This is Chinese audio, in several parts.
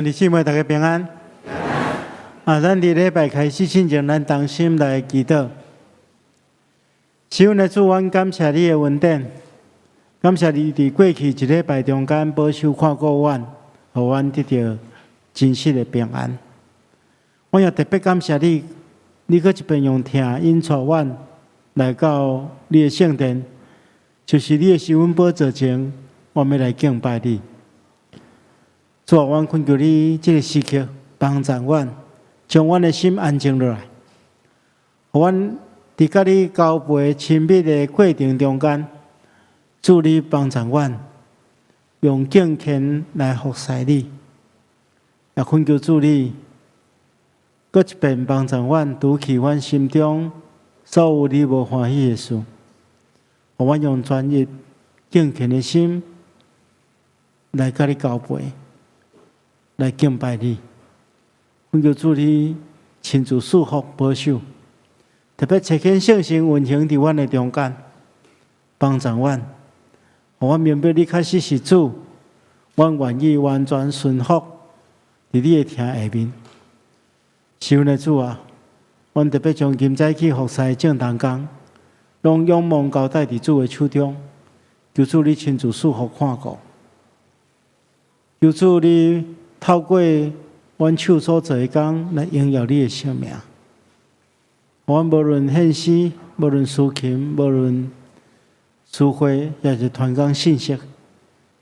弟兄姊妹，大家平安。咱伫礼拜开始之前，咱同心来祈祷。神的主，阮感谢你的恩典，感谢你伫过去一礼拜中间保守看顾阮，互阮得到真实的平安。我也特别感谢你，你搁一遍用听引带阮来到你的圣殿，就是你的施恩宝座前，我们来敬拜你。主啊，阮恳求你这个时刻帮助阮，将阮的心安静落来，互阮伫甲你交陪亲密的过程中间，主你帮助阮，用敬虔来服侍你，也恳求主你，搁一遍帮助阮除去阮心中所有你无欢喜的事，互阮用专一敬虔的心来甲你交陪。来敬拜你，恳求主你亲自祝福保守，特别切恳圣神运行伫阮的中间，帮助阮，互阮明白你确实是主，阮愿意完全顺服伫你的听下面。神的主啊，阮特别将今早起服侍正当工，拢仰望交代伫主的手中，求主你亲自祝福看顾，求主你。透过阮手所做的工来荣耀你的圣名，阮无论献诗，无论抒琴，无论诗会，也是传讲信息，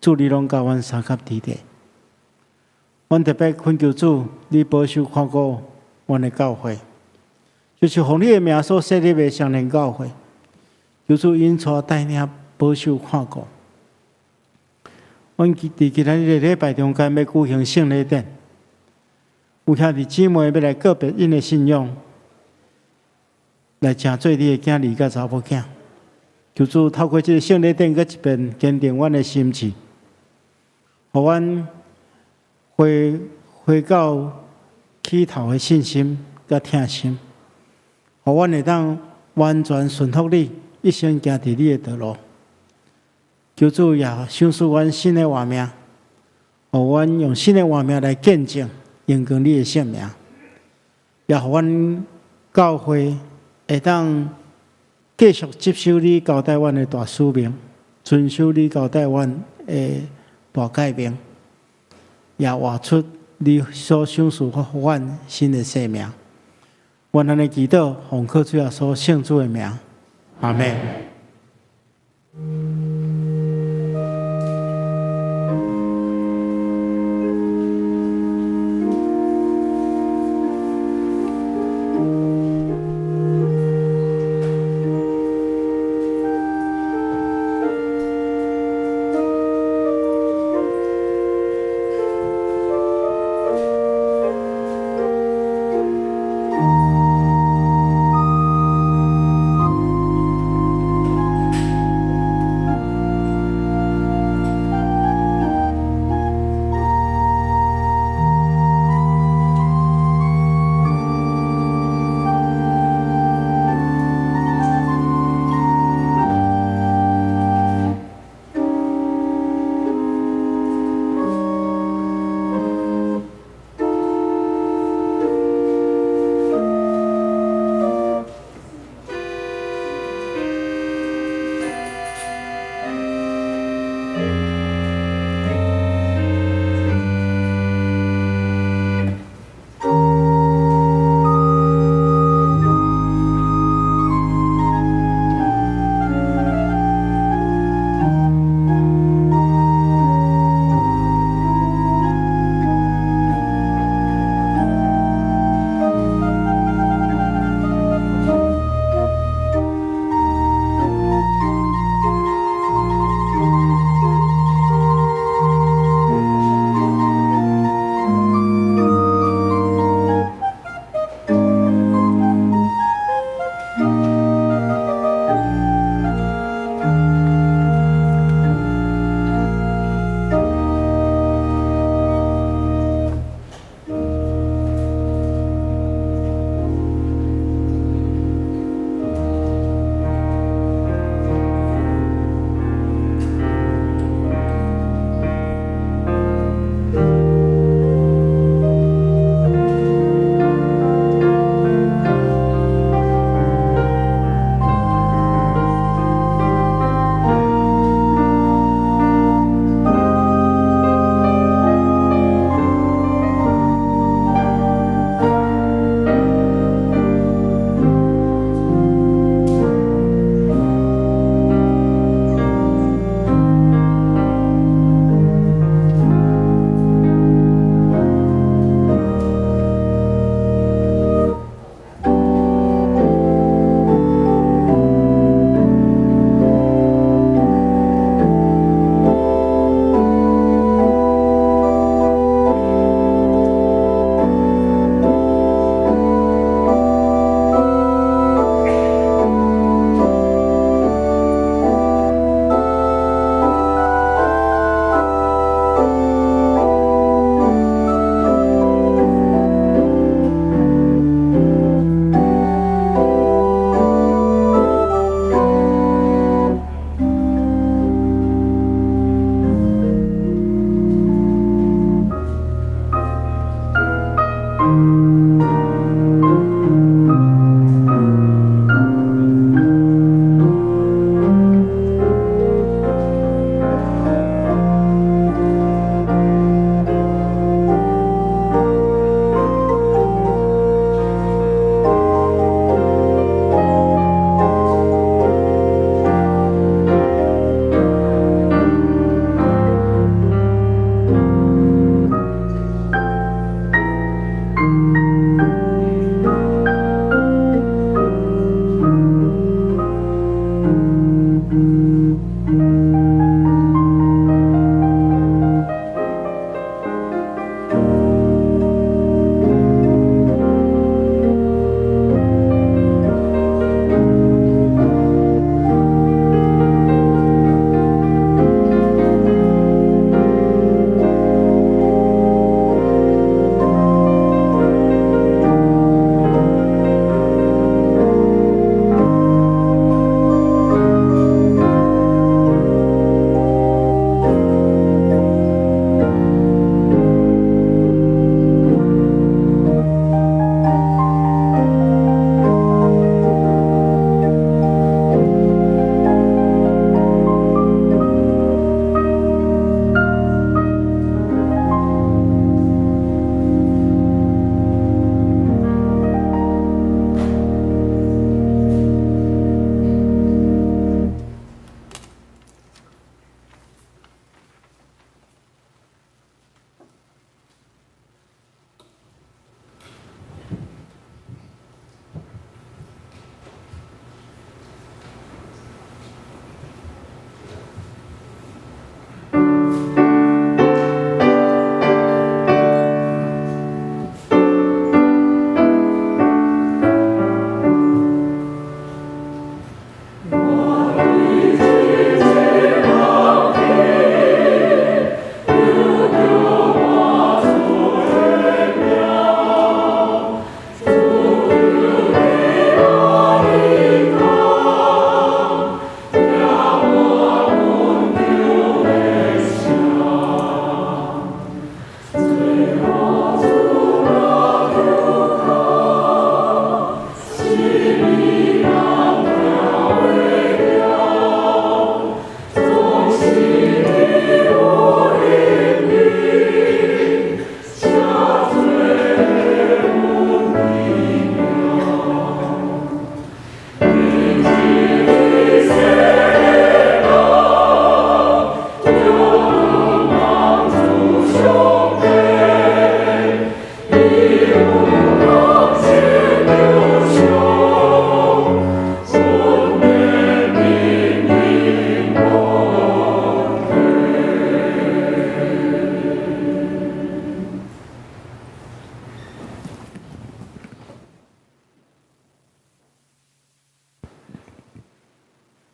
主你拢教阮三甲地地。阮特别恳求主，你保守看顾阮的教会，就是奉你的名所设立的双年教会，求主引带带领保守看顾。阮伫今仔日的礼拜中间要举行圣礼典，有兄弟姊妹要来个别因的信仰，来成做你的囝儿甲查某囝。求主透过这个圣礼典，搁一遍坚定阮的心志，互阮回到起头的信心甲疼心，互阮会当完全顺服你，一生行伫你的道路。求主也赏赐阮新的活命，互阮用新的活命来见证、荣光你的圣名，也互阮教会会当继续接受你交代阮的大使命，遵守你交代阮的大诫命，也活出你所赏赐互阮新的生命。愿安尼祈祷，奉靠主耶稣圣主的名，阿门。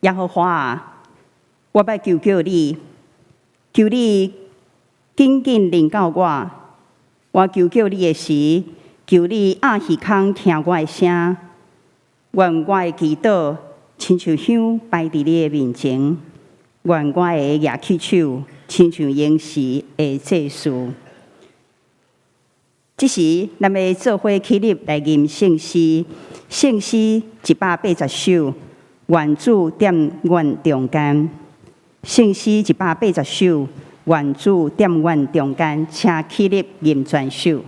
耶和华啊，我要求求你，求你紧紧临到我。我求求你的时，求你暗耳孔听我的声。愿我的祈祷亲像香摆伫你的面前，愿我的举起手亲像应时的祭祀。这时，咱要做伙起立来吟圣诗，圣诗180首，愿主踮阮中间。圣诗180首，愿主踮阮中间，请起立吟全首。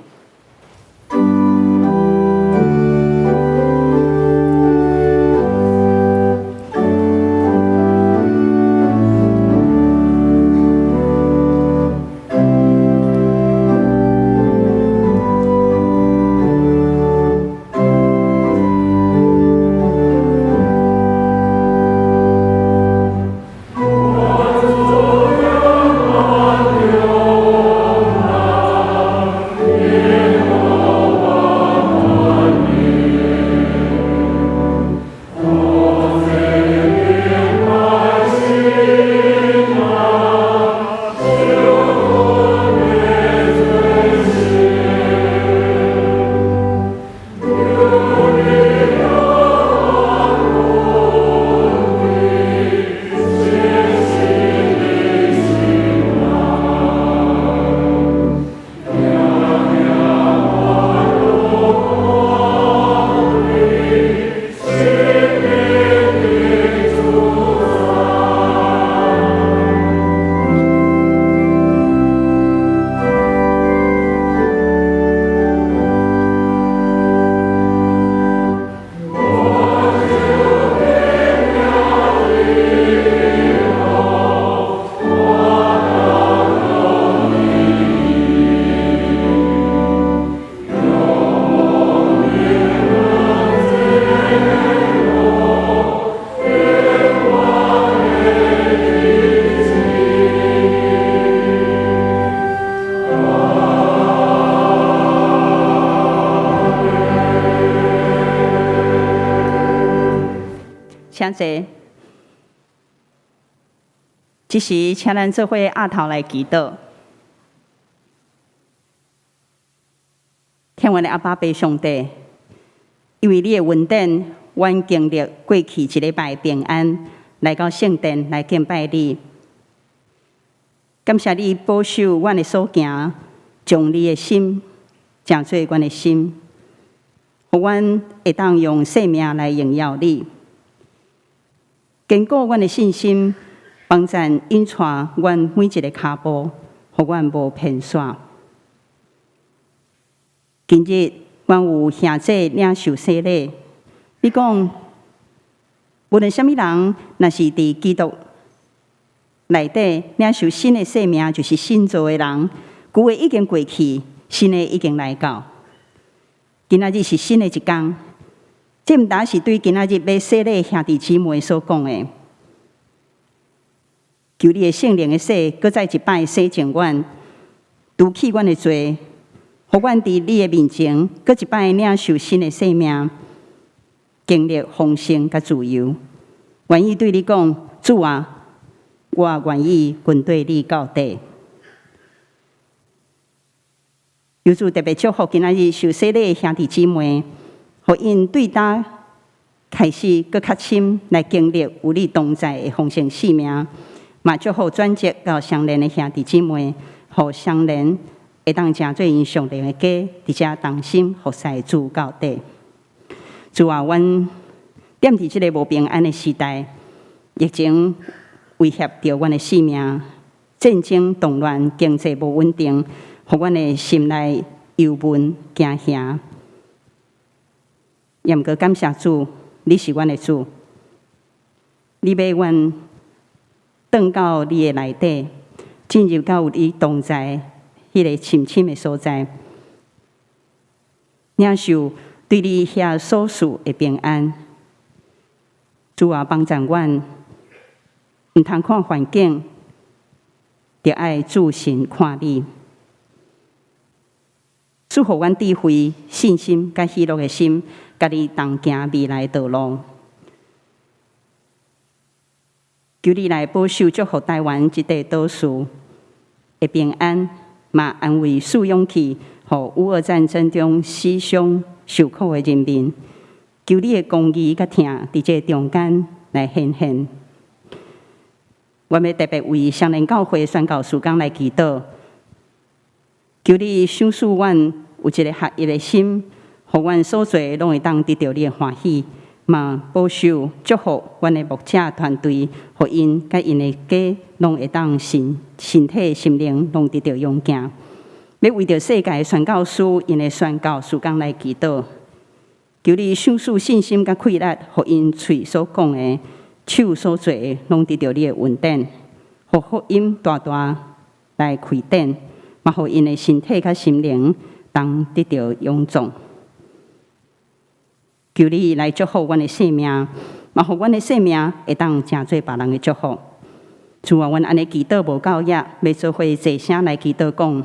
请坐。这时，请咱做伙压头来祈祷。天父的阿爸爸上帝，因为你的恩典，阮经历过去一礼拜平安，来到圣殿来敬拜你。感谢你保守阮的所行，将你的心正做阮的心，互阮会当用生命来荣耀你。坚固阮的信心，帮咱引带阮每一个脚步，互阮无偏煞。今日阮有兄弟领受洗礼，你讲，无论什么人，若是伫基督内底领受新的生命，就是新造的人。旧的已经过去，新的已经来到。今仔日是新的一天。这毋单是对今仔日要洗礼兄弟姊妹所讲的，求你的圣灵的洗，搁再一摆洗净阮，除去阮的罪，互阮伫你的面前，搁一摆领受新的生命，经历丰盛甲自由。愿意对你讲，主啊，我愿意跟对你到底。求主特别祝福今仔日受洗礼的兄弟姊妹。互因对答开始搁较深来经历有你同在的丰盛生命，嘛祝福转接到相连的兄弟姊妹，互相连会当成做因上帝的家，伫遮同心服侍主到底。主啊，阮踮伫即个无平安的时代，疫情威胁着阮的性命，战争动乱，经济无稳定，互阮的心内忧闷惊吓。也毋过感谢主，你是阮的主，你要阮转到你的内底，进入到你同在迄个深深的所在，领受对你遐所属的平安。主啊，帮助阮，毋通看环境，着爱注心看你。祝福阮智慧、信心、甲喜乐的心，甲你同行未来道路。求你来保守祝福台湾这地岛屿的平安，嘛安慰赐勇气，互乌俄战争中死伤受苦的人民。求你的公义甲疼伫这中间来显现。我们特别为双连教会宣教事工来祈祷，求你赏赐阮有一个合一的心，互阮所做拢会当得到你的欢喜。嘛，保守祝福阮的牧者团队，互因甲因的家拢会当身体心灵拢得到勇健。要为着世界宣教师因的宣教事工来祈祷，求你赏赐信心甲气力，互因嘴所讲的、手所做的，拢得到你的稳定，互福音大大来开展，嘛，互因的身体甲心灵当得到勇壮。求你来祝福阮的性命，嘛，互阮的性命会当成做别人的祝福。主啊，阮安尼祈祷无够野，要做伙齐声来祈祷讲。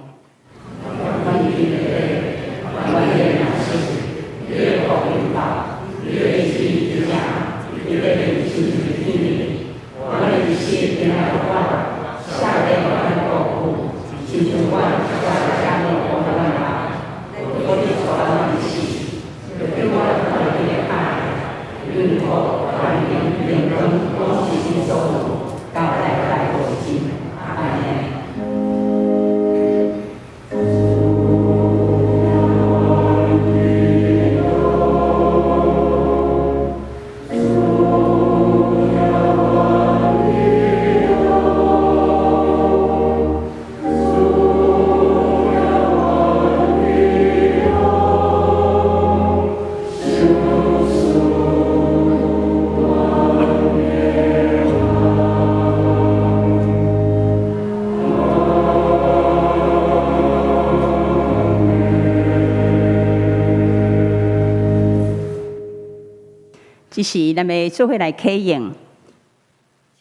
这时，咱们做伙来启应，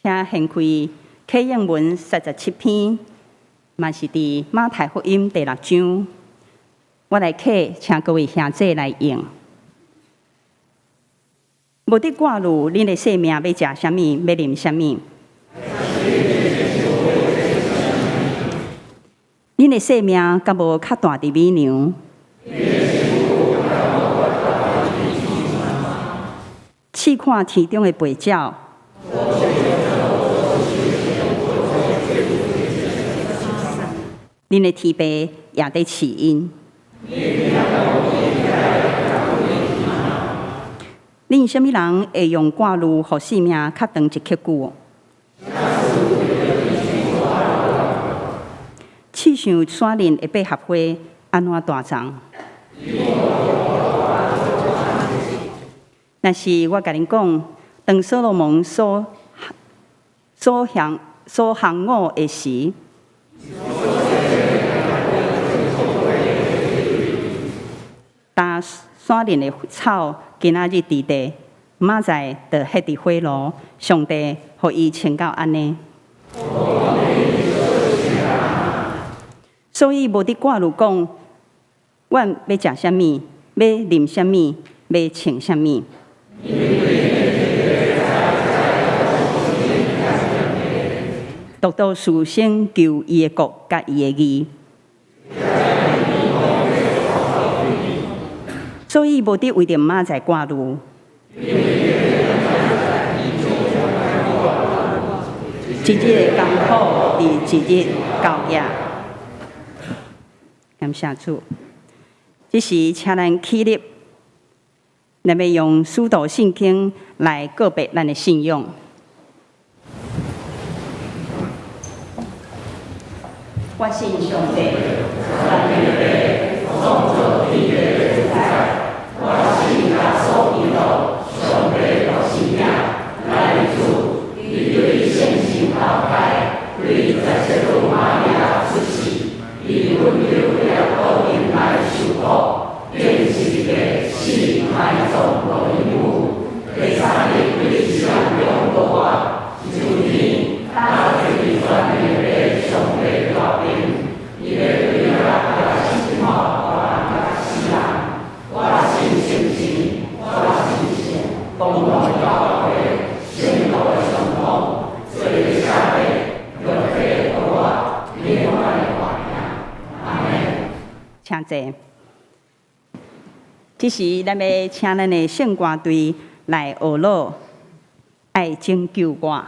请掀开启应文37篇，嘛是伫马太福音第6章。我来启，请各位兄弟来用。无得挂入恁的性命要食啥物，要啉啥物？恁的性命敢无较大伫美娘？试看天中的飞鸟，恁的天父也在饲因。恁什么人会用挂入互性命较长一刻久？试想山林的百合花安怎大长？但是我甲恁讲，当所罗门所行我的时，搭山林的草，今仔日伫地，明仔就迄伫火炉，上帝互伊穿到安尼。所以无伫挂如讲，阮要食啥物，要啉啥物，要穿啥物。独独事先求伊的国甲伊的义，所以无得为着明仔挂路。一日艰苦，伫一日高雅。感谢主，这时请咱起立，咱要用使徒圣经来告别咱的信仰。我信上帝，万有的创造天地的主宰。我信他所应的上帝的信仰，来自伊对圣心抛开，对在这路玛利亚出世，伊温柔了高人来受苦，变是一个死埋葬的人物。第三日对上两个话，就天他对全能的上帝大名，伊的对他的心话。这时，咱要请咱的圣歌队来学乐，爱拯救我。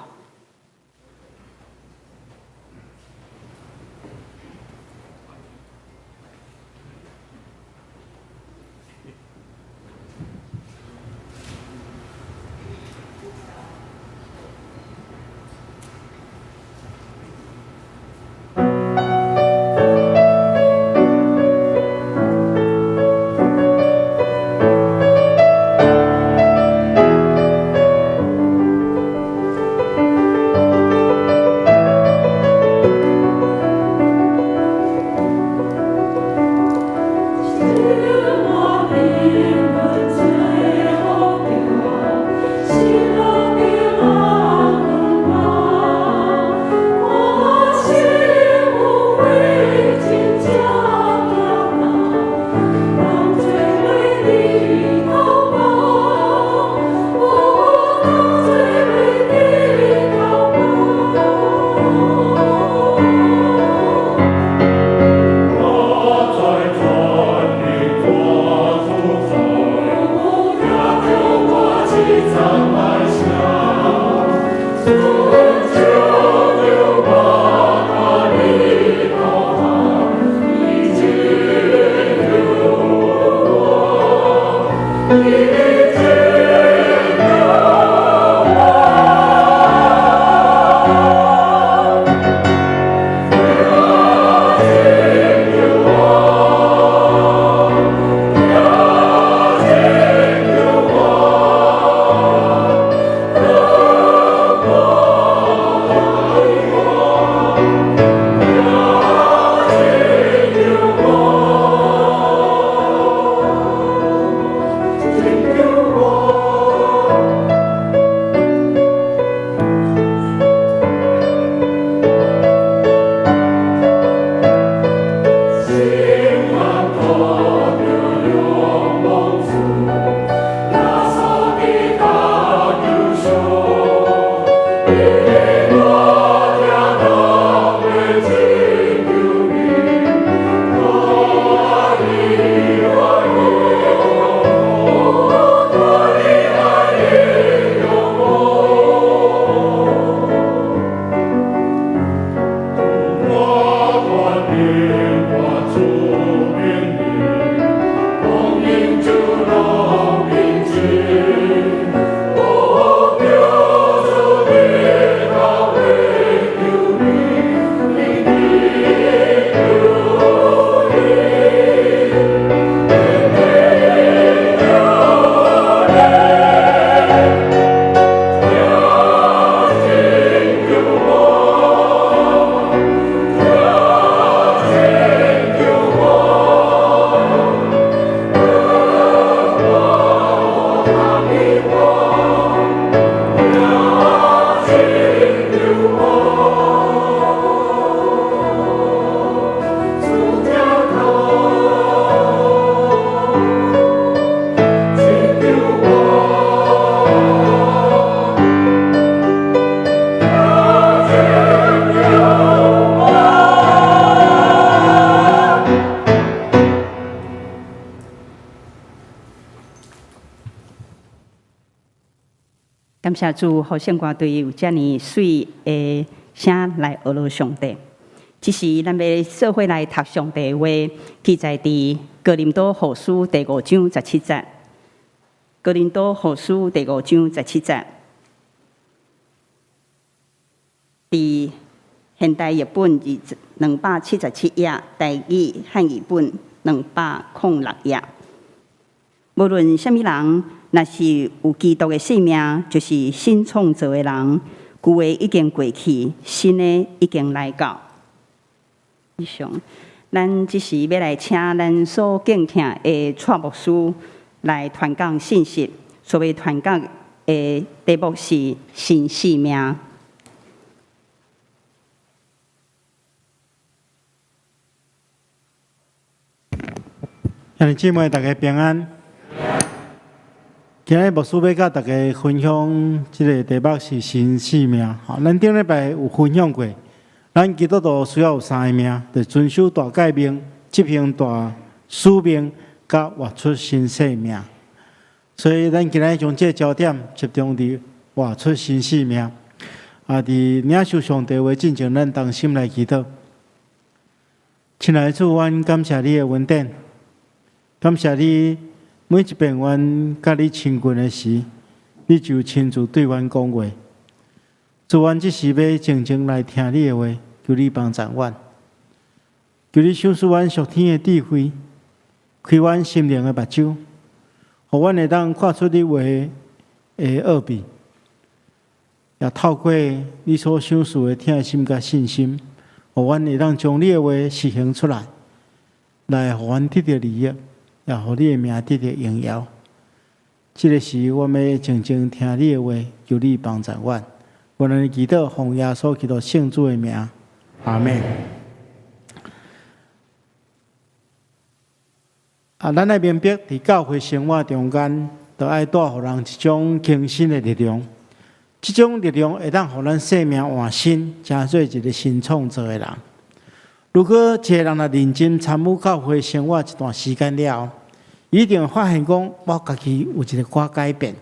感谢主，好圣歌队有遮尔水的声来学乐上帝。这时，咱要社会来读上帝话，记载伫哥林多后书第5章17节。哥林多后书第5章17节，伫现代译本277页，台语汉语本206页。无论什么人，若是有基督的性命，就是新创造的人。旧的已经过去，新的已经来到。以上，咱即时要来请咱所敬听的蔡牧师来传讲信息。所谓传讲的题目是新生命。兄弟姊妹，大家平安。今日牧师要甲大家分享即个题目是新生命。咱顶礼拜有分享过，咱基督徒需要有3个命，就是遵守大诫命、执行大使命，甲活出新生命。所以，咱今日将这焦点集中伫活出新生命。伫领受上帝话进前，咱同心来祈祷。亲爱的主，阮感谢你的恩典，感谢你每一遍阮甲你亲近的时，你就亲自对阮讲话。主，阮即时要静静来听你的话，求你帮助阮，求你赏赐阮属天的智慧，开阮心灵的目睭，互阮会当看出你话的奥秘。也透过你所赏赐的听心甲信心，互阮会当将你的话实行出来，来互阮得到利益，也互你的名得到荣耀。这个时，我们要静静听你的话，求你帮助阮。我们祈祷奉耶稣基督圣主的名，阿门。咱来明白，伫教会生活中间，就爱带互人一种更新的力量。这种力量会当互咱生命换新，成做一个新创造的人。如果一个人若认真参与教会生活一段时间了后，一定会发现讲，我家己有一个寡改变，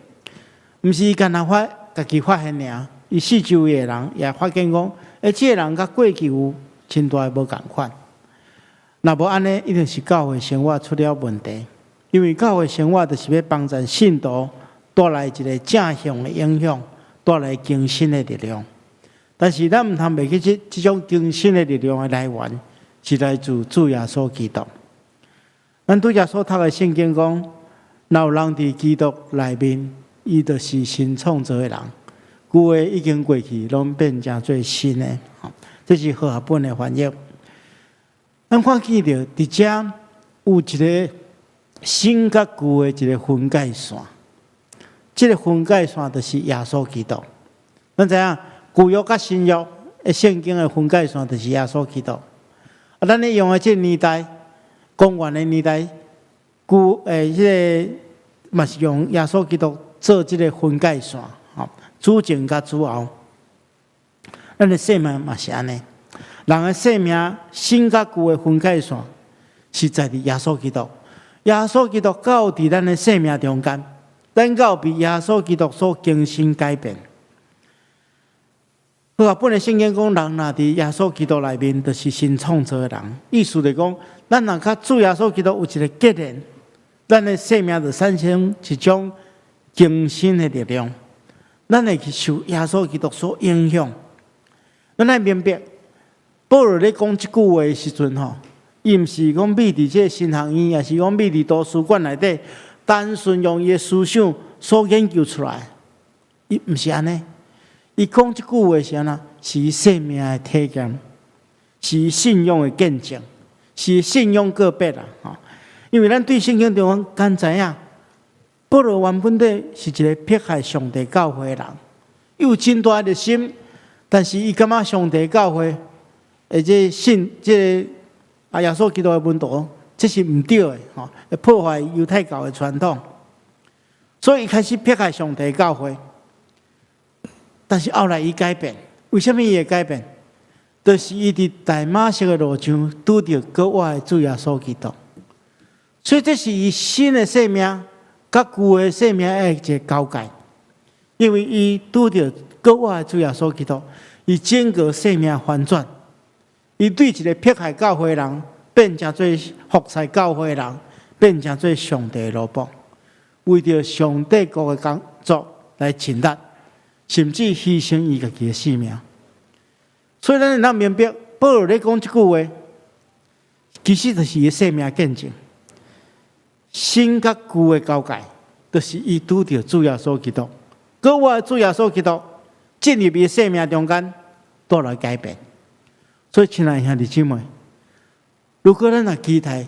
毋是干那家己发现尔，伊四周围的人也发现讲，这个人甲过去有真大无共款。若无安尼，一定是教会生活出了问题，因为教会生活就是要帮助信徒带来一个正向的影响。带来更新的力量，但是咱毋通袂记这种更新的力量的来源是来自主耶稣基督。咱拄则所读的圣经讲，若有人伫基督内面，伊就是新创造的人，旧的已经过去，拢变成做新的。这是和合本的翻译。咱看见到伫遮有一个新甲旧的一个分界线。这个分界线就是耶稣基督。咱知影旧约甲新约的圣经的分界线就是耶稣基督。咱咧用的这个年代，公元的年代，这个嘛是用耶稣基督做这个分界线，主前甲主后。咱的生命嘛是安尼，人的生命新甲旧的分界线是在伫耶稣基督。耶稣基督到伫咱的生命中间。咱到被耶稣基督所更新改变。好啊，本来圣经讲，人若伫耶稣基督内面，就是新创造的人。意思就是讲，咱若甲主耶稣基督有一个结连，咱的生命就产生一种更新的力量。咱会去受耶稣基督所影响。咱来明白，保罗咧讲即句话的时阵吼，伊毋是讲秘伫这神学院，也是讲秘伫图书馆内底。单纯用伊的思想所研究出来，伊毋是安尼。伊讲即句话是安那？是生命的体验，是信仰的见证，是信仰个别啦。因为咱对圣经中敢知影，保罗原本底是一个迫害上帝教会的人，有真大的心，但是伊感觉上帝教会，这信这耶稣基督的门徒。这是唔对的，会破坏犹太教的传统，所以伊开始迫害上帝教会。但是后来伊改变，为什么伊会改变？就是伊伫大马色的路上拄着国外的主耶稣基督，所以这是伊新的生命甲旧的生命的一个交界。因为伊拄着国外的主耶稣基督，伊整个生命翻转，伊对一个迫害教会的人。变成做服侍教会的人，变成做上帝的奴仆，为着上帝国的工作来尽力，甚至牺牲伊家己的性命。所以咱会当明白，保罗咧讲即句话，其实就是伊生命见证。新甲旧的交界，就是伊拄着主耶稣基督，国外主耶稣基督进入伊生命中间，带来改变。所以，亲爱的兄弟姊妹。如果咱若期待，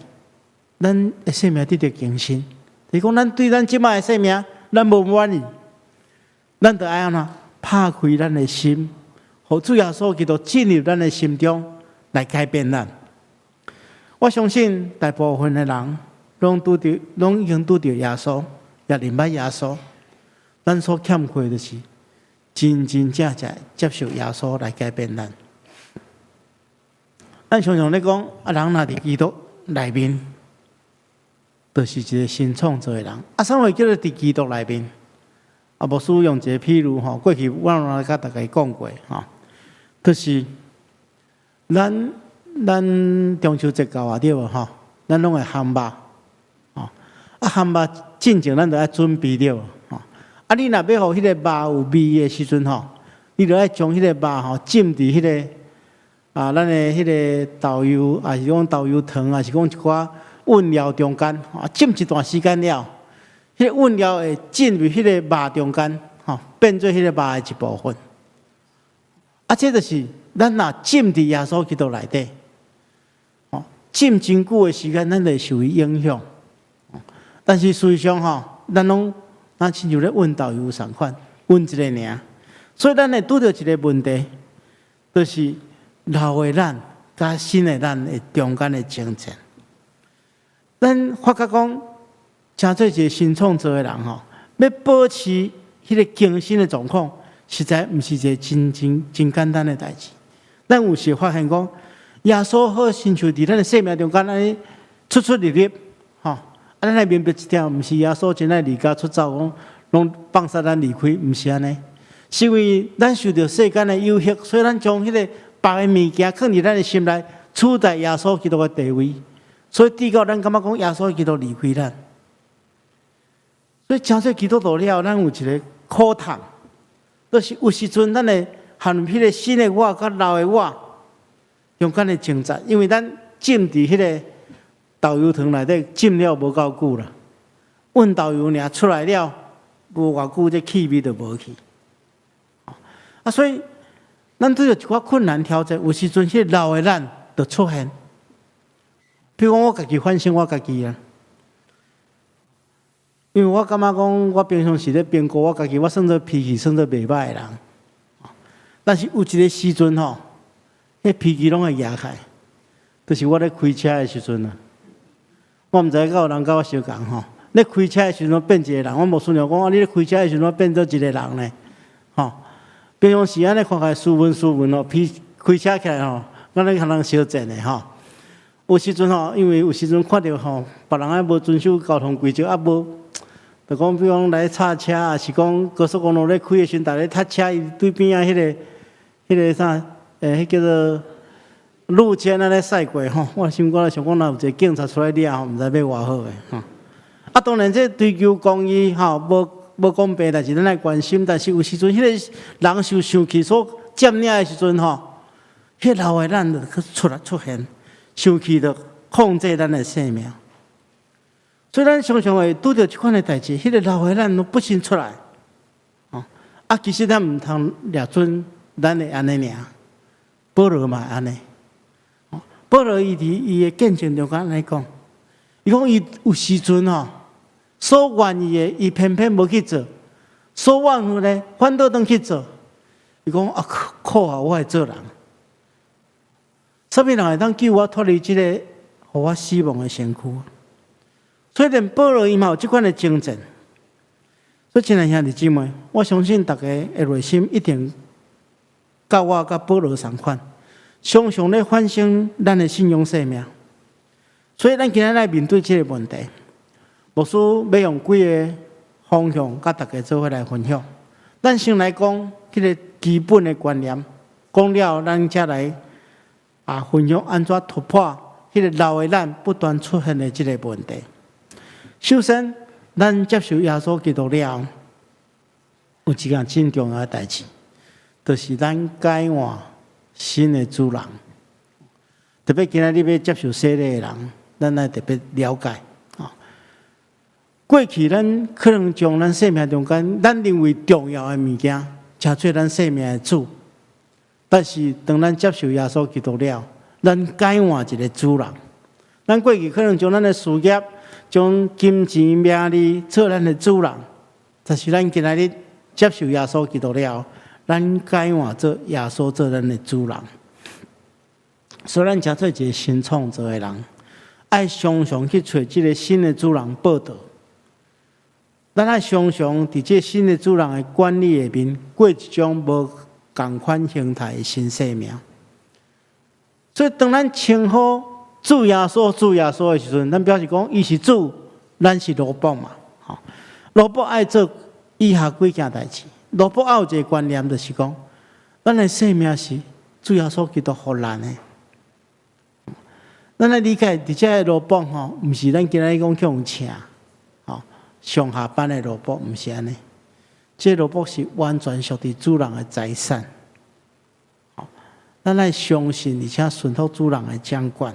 咱的生命得到更新，就是讲咱对咱即摆的生命，咱无满意，咱就爱安怎拍开咱的心，互主耶稣基督进入咱的心中来改变咱。我相信大部分的人拢已经拄到耶稣，也认捌耶稣。咱所欠缺的是真正接受耶稣来改变咱。咱常常咧讲，人若伫基督内面，就是一个新创造的人。啥会叫做伫基督内面？牧师用一个譬如吼，过去我有甲大家讲过吼，就是咱中秋节到啊对无吼，咱拢会烘肉吼，烘肉进前咱就爱准备着吼。你若要互迄个肉有味的时阵吼，你就爱将迄个肉吼浸伫迄个咱的迄个豆油，还是讲豆油糖，还是讲一寡混料中间，浸一段时间了，迄个混料会进入迄个肉中间，变做迄个肉的一部分。这就是咱若浸伫耶稣基督内底，浸真久的时间，咱就受伊影响。但是事实上咱拢亲像咧混豆油同款，混一个尔。所以咱会拄到一个问题，就是老的咱甲新的咱的中间的争战。咱发觉讲，诚做一个新创造的人要保持迄个更新的状况，实在毋是一个真简单的代志。咱有时发现讲，耶稣好亲像伫咱的生命中间安尼出入入，咱来明白一点，毋是耶稣真爱离家出走，讲拢放杀咱离开，毋是安尼。是因为咱受到世间的诱惑，所以咱将迄个别的物件放伫咱的心内，取代耶稣基督的地位。所以至到咱感觉讲耶稣基督离开咱，所以诚说基督徒了，咱有一个苦痛，就是有时阵咱会含迄个新的我甲老的我中间的挣扎，因为咱浸伫迄个豆油汤内底浸了无够久啦，混豆油尔出来了，无偌久，这气味就无去。所以咱对着一寡困难挑战，有时阵迄个老的咱就出现。比如讲，我家己反省我家己啊，因为我感觉讲，我平常时咧评估我家己，我算做脾气算做袂歹的人，但是有一个时阵迄脾气拢会压开，就是我咧开车的时阵啊。我毋知敢有人甲我相共咧开车的时阵变一个人，我无顺着讲，你咧开车的时阵变做一个人呢，平常时安尼看起来斯文开车起来咱咧互人相战的有时阵因为有时阵看到别人无遵守交通规则，无，就讲比如讲来插车，也是讲高速公路咧开的时阵，逐个踏车，伊对边啊迄个啥，迄叫做路肩安尼驶过我心肝想讲，若有一个警察出来抓毋知要偌好诶当然这追求公义无公平，但是咱爱关心。但是有时阵迄个人受生气所占领的时阵迄老的咱就出现。生气就控制咱的生命，所以咱常常会拄到一款的代志，迄个老的咱都不先出来，其实咱毋通掠准咱的安尼尔，保罗嘛安尼，保罗伊伫伊的见证中间安尼讲，伊讲伊有时阵所愿意的，伊偏偏无去做；所愿意的，反倒当去做。伊讲靠我会做人。什么人会当救我脱离这个互我死亡的身躯？所以连保罗伊嘛有这款的精神。所以亲爱兄弟姊妹，我相信大家的内心一定甲我甲保罗同款，常常咧反省咱的信仰生命。所以咱今日来面对这个问题，牧师要用几个方向甲大家做伙来分享。咱先来讲迄个基本的观念，讲了咱才来。分享安怎突破迄个老的咱不断出现的这个问题。首先，咱接受耶稣基督了，有一件真重要的代志，就是咱改换新的主人。特别今仔日要接受洗礼的人，咱来特别了解过去咱可能将咱生命中间咱认为重要的物件，诚做咱生命的主。但是，当咱接受耶稣基督了，咱改换一个主人。咱过去可能将咱的事业、将金钱、名利做咱的主人，但是咱今仔日接受耶稣基督了，咱改换做耶稣做咱的主人。所以，咱诚做一个新创造的人，爱常常去找这个新的主人报道。咱爱常常伫这新的主人的管理下面过一种无同款形态的新生命，所以当咱称呼主耶稣的时阵，咱表示讲伊是主，咱是萝卜嘛，吼，萝卜爱做以下几件代志。萝卜还有一个观念，就是讲，咱的生命是主耶稣基督予咱的。咱来理解，伫遮的萝卜吼，毋是咱今仔日讲叫用请，吼，上下班的萝卜毋是安尼。这萝卜是完全属于主人的财产，吼，咱来相信而且顺服主人的掌管，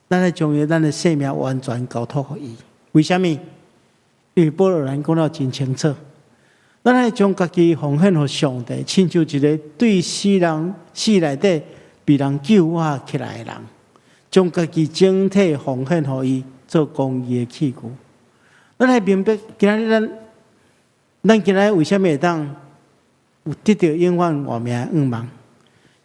咱来将咱的生命完全交托给伊。为什么？因为保罗人讲了真清楚，咱来将家己奉献给上帝，亲像一个对死内底被人救活起来的人。将家己整体奉献予伊，做公义的器具。咱来明白，今仔日咱今仔日为什么会当有得到永远活命的愿望？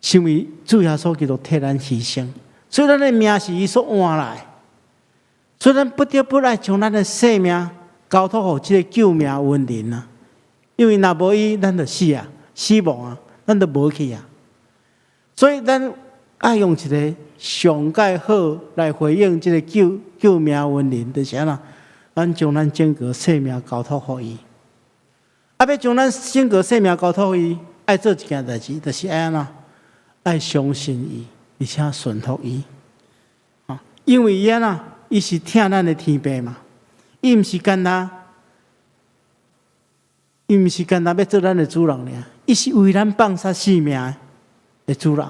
是因为主耶稣基督替咱牺牲，所以咱的命是伊所换来，所以咱不得不来将咱的生命交托予这个救命恩人啊！因为若无伊，咱就死啊，死亡啊，咱就无去啊。所以咱爱用一个上界好来回应这个救命恩人，就是安怎？咱将咱整个生命交托予伊。要将咱整个生命交托予伊，爱做一件代志，就是安怎？爱相信伊，而且顺服伊。因为伊安怎？伊是听咱的天父嘛，伊毋是简单要做咱的主人尔，伊是为咱放下性命的主人。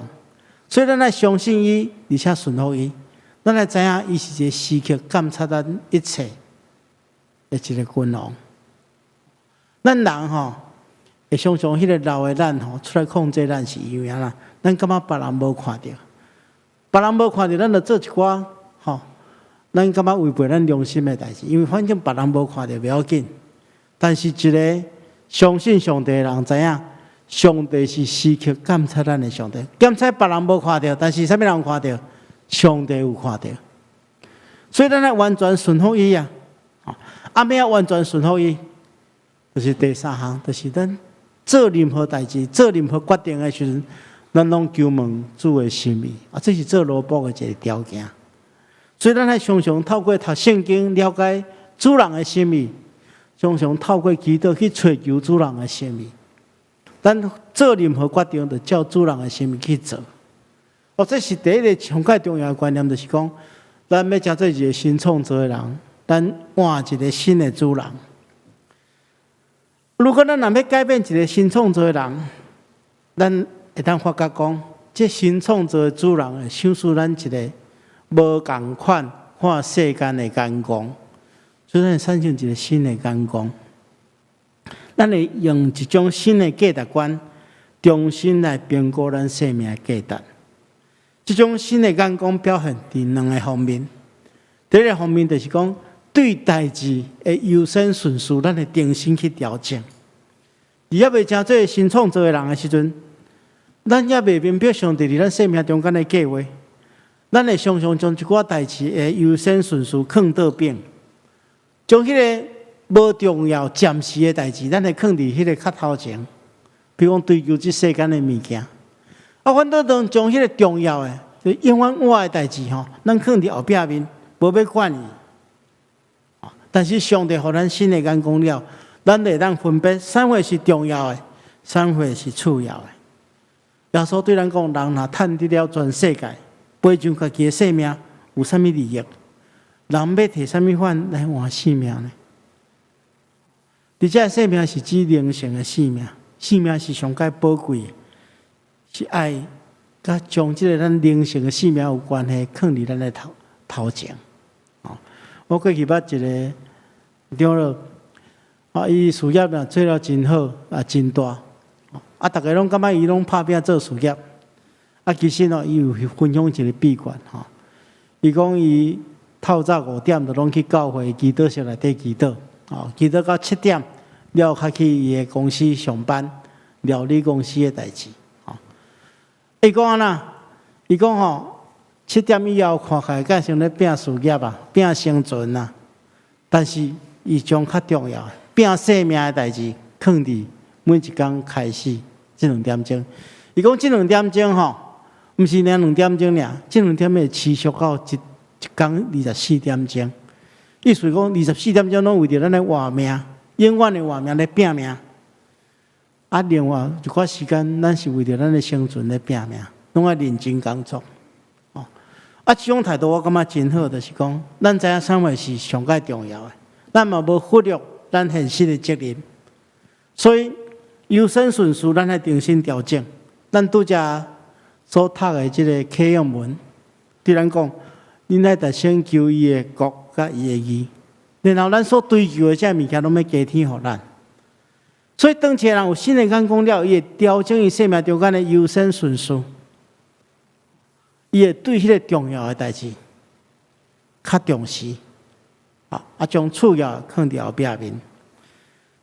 所以咱来相信伊，而且顺服伊。咱来知影，伊是一个时刻监察咱一切的一个君王。咱人吼，会常常迄个老的咱吼出来控制咱是因为安怎？咱感觉别人无看到，别人无看到，咱就做一寡吼，咱感觉违背咱良心的代志。因为反正别人无看到不要紧，但是一个相信上帝的人知影。上帝是时刻监察咱的上帝，监察别人无看到，但是啥物人看到？上帝有看到，所以咱要完全顺服伊啊！要完全顺服伊，就是第三项，就是咱做任何代志、做任何决定的时阵，咱拢求问主的心意啊！这是做萝卜的一个条件。所以咱要常常透过读圣经了解主人的心意，常常透过祈祷去追求主人的心意。咱做任何决定，就照主人的心意去做。这是第一个上界重要的观念，就是讲，咱要叫做一个新创造的人，咱换一个新的主人。如果咱若要改变一个新创造的人，咱会当发觉讲，这新创造的主人会想出咱一个无共款看世间的眼光，所以咱产生一个新的眼光。咱会用一种新的价值观，重新来评估咱生命的价值。这种新的眼光表现伫两个方面。第一个方面就是讲，对代志的优先顺序，咱会重新去调整。而还未成做新创造的人的时阵，咱也未明白上帝伫咱生命中间的计划。咱会常常将一寡代志的优先顺序放倒边，将迄个无重要、暂时的代志，咱会放伫迄个较头前。比如讲追求这世间的物件，反倒将迄个重要的、就永远活的代志吼，咱放伫后壁面，无要管伊。但是上帝予咱新的眼光了，咱会当分别啥货是重要的，啥货是次要的。耶稣对咱讲：人若趁得了全世界，赔上家己的性命，有啥物利益？人要摕啥物款来换性命呢？而且生命是指灵性的生命，生命是上界宝贵的，是爱甲将这个咱灵性的生命有关系，放伫咱的头前。我过去捌一个长老，伊事业呢做了真好，真大，大家拢感觉伊拢拍拼做事业，其实伊有分享一个秘诀，伊讲伊透早5点就拢去教会祈祷室内底祈祷。祈祷到7点，了才去伊个公司上班，料理公司的代志。伊讲安那？伊讲7点以后看起来敢像咧拼事业啊，拼生存啊。但是伊将较重要的拼生命的代志，放伫每一天开始这2点钟。伊讲这2点钟毋是两2点钟尔，这2点会持续到一天24点钟。意思讲24点钟拢为着咱的活命，永远的活命咧拼命。啊，另外一寡时间，咱是为着咱的生存咧拼命，拢爱认真工作。哦，啊，这种态度我感觉真好，就是讲，咱知影啥物是上界重要的，咱嘛无忽略咱现实的责任。所以优先顺序，咱来重新调整。咱拄则所读的这个启用文，对咱讲，恁爱特先求伊的国甲伊的义，然后咱所追求的这物件，拢要加添互咱。所以，当一个人有新的眼光了，伊会调整伊生命中间的优先顺序，伊会对迄个重要的代志较重视，将次要放伫后壁面。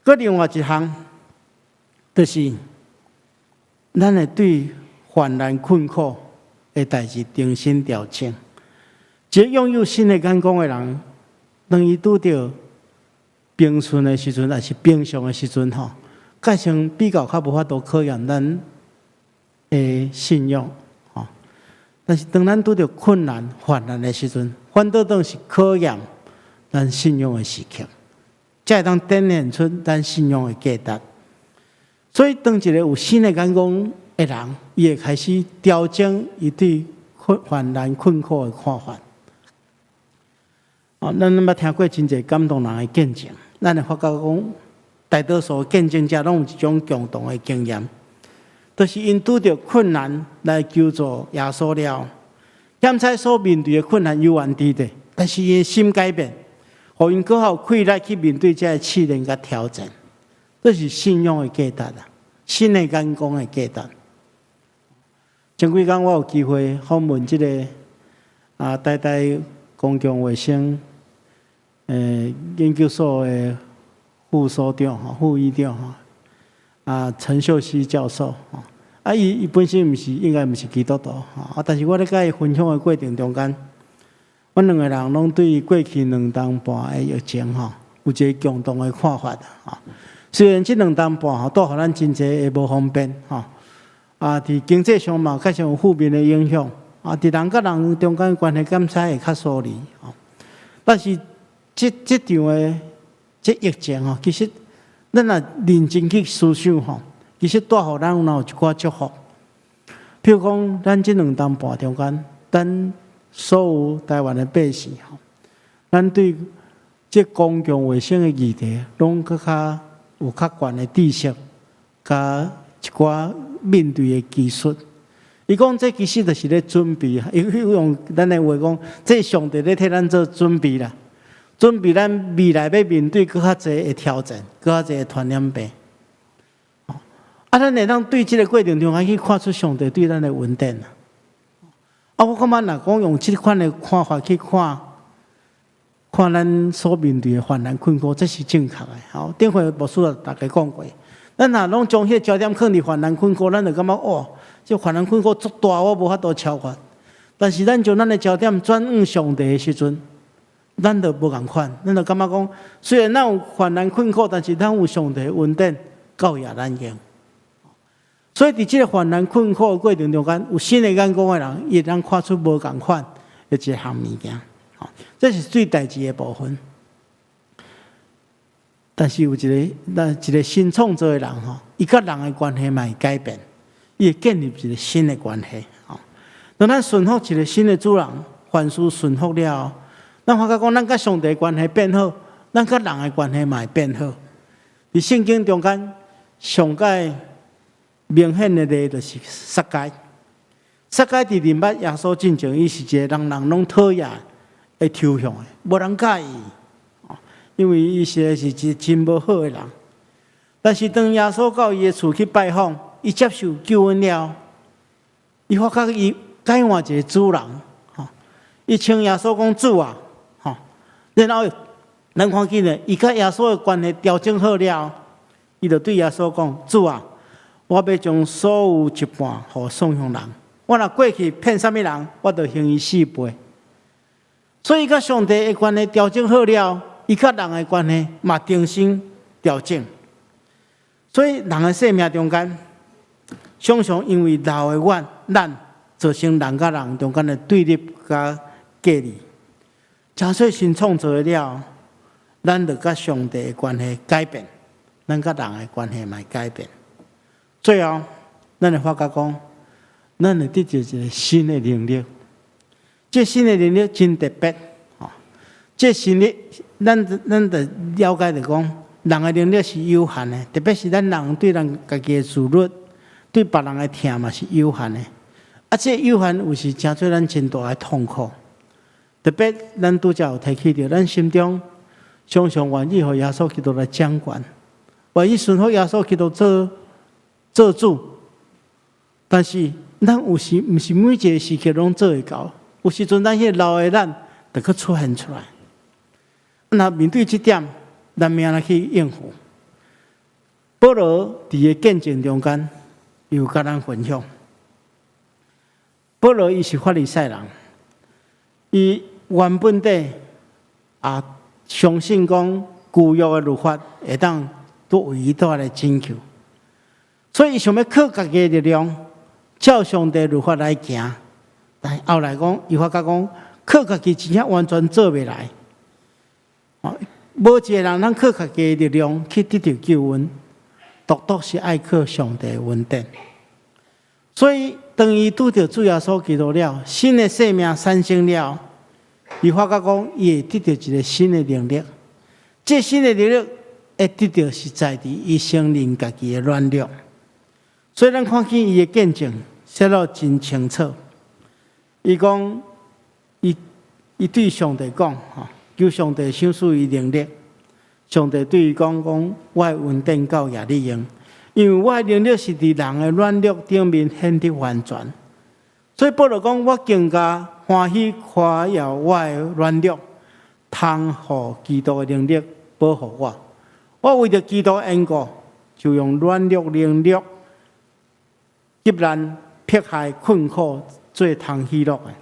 佮另外一项，就是咱会对患难困苦的代志重新调整。一个拥有新的眼光的人，当伊拄着平顺的时阵，还是平常的时阵吼，改成比较无法度考验咱的信用吼。但是当咱拄着困难、患难的时阵，反倒当是考验咱信用的时刻，才会当展现出咱信用的价值。所以，当一个有新的眼光的人，伊会开始调整伊对患难困苦的看法。咱捌听过真侪感动人的见证，咱会发觉讲，大多数见证者拢有一种共同的经验，就是因拄着困难来求助耶稣了，险在所面对的困难有原伫的，但是因心改变，互因更好气力去面对这个试炼甲挑战，这是信用的价值啊，新的眼光的价值。前几天我有机会访问这个台大公共卫生研究所的副所长副院长陈秀熙教授伊本身应该毋是基督徒但是我咧甲伊分享的过程中间，阮两个人拢对过去2年半的疫情有一个共同的看法虽然这2年半带互咱真侪会无方便伫经济上嘛确实有负面的影响伫人甲人中间关系敢使会较疏离但是这场的这疫情其实咱若认真去思想其实带互咱有一寡祝福。譬如讲，咱这2年半中间，咱所有台湾的百姓咱对这公共卫生的议题，拢更较有较悬的知识，甲一寡面对的技术。伊讲这其实就是咧准备伊用咱的话讲，这上帝咧替咱做准备啦。准备咱未来要面对更较侪的挑战，更较侪的传染病。咱会当对这个过程中间去看出上帝对咱的恩典我感觉若讲用这款的看法去看咱所面对的患难困苦，这是正确的。顶回牧师大家讲过，咱若拢将迄个焦点放伫患难困苦，咱就感觉这患难困苦足大，我无法度超越。但是咱将咱的焦点转向上帝的时阵，咱就无共款，咱就感觉讲，虽然咱有患难困苦，但是咱有上帝的恩典教育咱用。所以，伫这个患难困苦的过程中间，有新的眼光的人，也能看出无共款的一项物件。这是最代志的部分。但是有一个新创造的人伊甲人的关系嘛会改变，伊会建立一个新的关系。当咱顺服一个新的主人，凡事顺服了，咱发觉讲，咱甲上帝的关系变好，咱甲人的关系嘛会变好。伫圣经中间，上界明显的例就是撒该。撒该伫认捌耶稣进前，伊是一个人拢讨厌的抽象的，无人介意，因为伊是一个真无好的人。但是当耶稣到伊的厝去拜访，伊接受救恩了，伊发觉伊改换一个主人，伊称耶稣讲主啊，然后咱看见咧，伊甲耶稣的关系调整好了，伊就对耶稣讲：主啊，我要将所有一半互送向人。我若过去骗啥物人，我就还伊4倍。所以，甲上帝的关系调整好了，伊甲人的关系嘛重新调整。所以，人的生命中间，常常因为老的咱造成人甲人中间的对立甲隔离。真侪新创造了，咱就甲上帝的关系改变，咱甲人的关系嘛改变。最后，咱会发觉讲，咱会得到一个新的能力。这新的能力真特别，这新的，咱就了解着讲，人的能力是有限的，特别是咱人对咱家己的自律，对别人的疼嘛是有限的。啊，这有限有时真做咱真大的痛苦。特别咱拄则有提起着，咱心中常常愿意互耶稣基督来掌管，愿意顺服耶稣基督做主。但是咱有时毋是每一个时刻拢做会到，有时阵咱迄老的咱就去出现出来。那面对这点，咱要安怎去应付？保罗伫个见证中间有甲咱分享。保罗伊是法利赛人，伊原本相信讲旧约的律法会当都为伊带来拯救，所以伊想要靠家己的力量，照上帝律法来行。但后来讲，伊发觉讲靠家己真正完全做袂来。无一个人通靠家己的力量去得到救恩，独是爱靠上帝的恩典。所以当伊拄到主耶稣基督了，新的生命产生了，伊发觉讲伊会得到一个新的能力。这新的能力会得到是在于伊承认家己的软弱。所以咱看见伊的见证写得真清楚。伊讲，伊对上帝讲，求上帝赏赐伊能力。上帝对伊讲，我的恩典够也你用，因为我的能力是伫人的软弱顶面显得完全。所以保罗讲，我更加欢喜夸耀我的软弱，通互基督的能力保护我。我为着基督的缘故，就用软弱能力，急难迫害困苦做通喜乐的。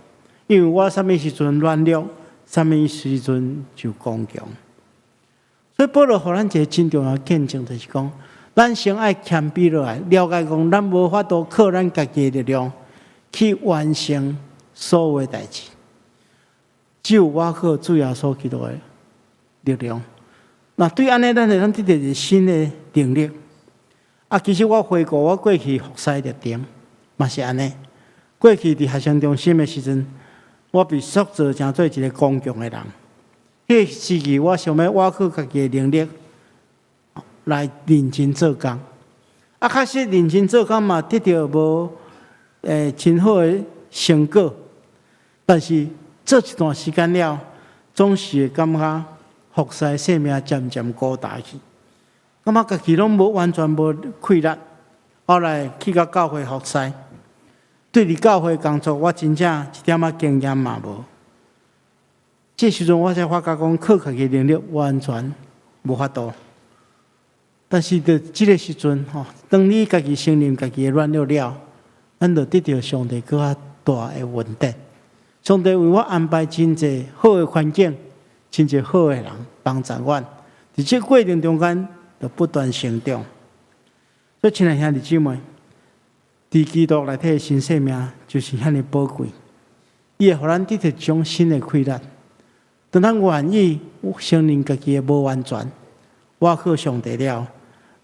因为我什么时阵软弱，什么时阵就刚强。所以保罗互咱一个真重要的见证，就是讲，咱先爱谦卑落来，了解讲，咱无法度靠咱家己的力量去完成所有的代志，只有我靠主耶稣基督的力量。那对安尼，咱会当得到一个新的能力。其实我回顾我过去服侍的点，嘛是安尼。过去伫学生中心的时阵，我被塑造成做一个刚强的人。迄时期，我想要我靠家己的能力来认真做工。确实认真做工嘛，得到无真好的成果。但是做一段时间了，总是会感觉服侍生命渐渐孤单去，感觉家己拢完全无气力。后来去到教会服侍，对伫教会工作，我真正一点仔经验嘛无。这时阵我才发觉讲，靠家己能力完全无法度。但是在这个时阵当你家己承认家己的软弱了，咱就得到上帝更较大的恩典。上帝为我安排真济好的环境，真济好的人帮助我，在这过程中间就不断成长。所以，亲爱兄弟姊妹，伫基督内底的新生命就是遐尼宝贵，伊会互咱得到一种新的快乐。当咱愿意承认家己的无完全，我靠上帝了，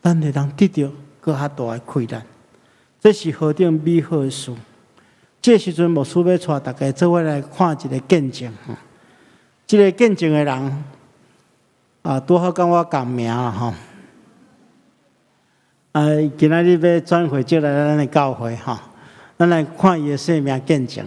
咱会当得到更较大的快乐。这是何等美好的事！这时阵牧师要带大家做伙来看一个见证。这个见证的人拄好跟我共名啦今仔日要转会接来咱的教会咱来看伊的生命见证。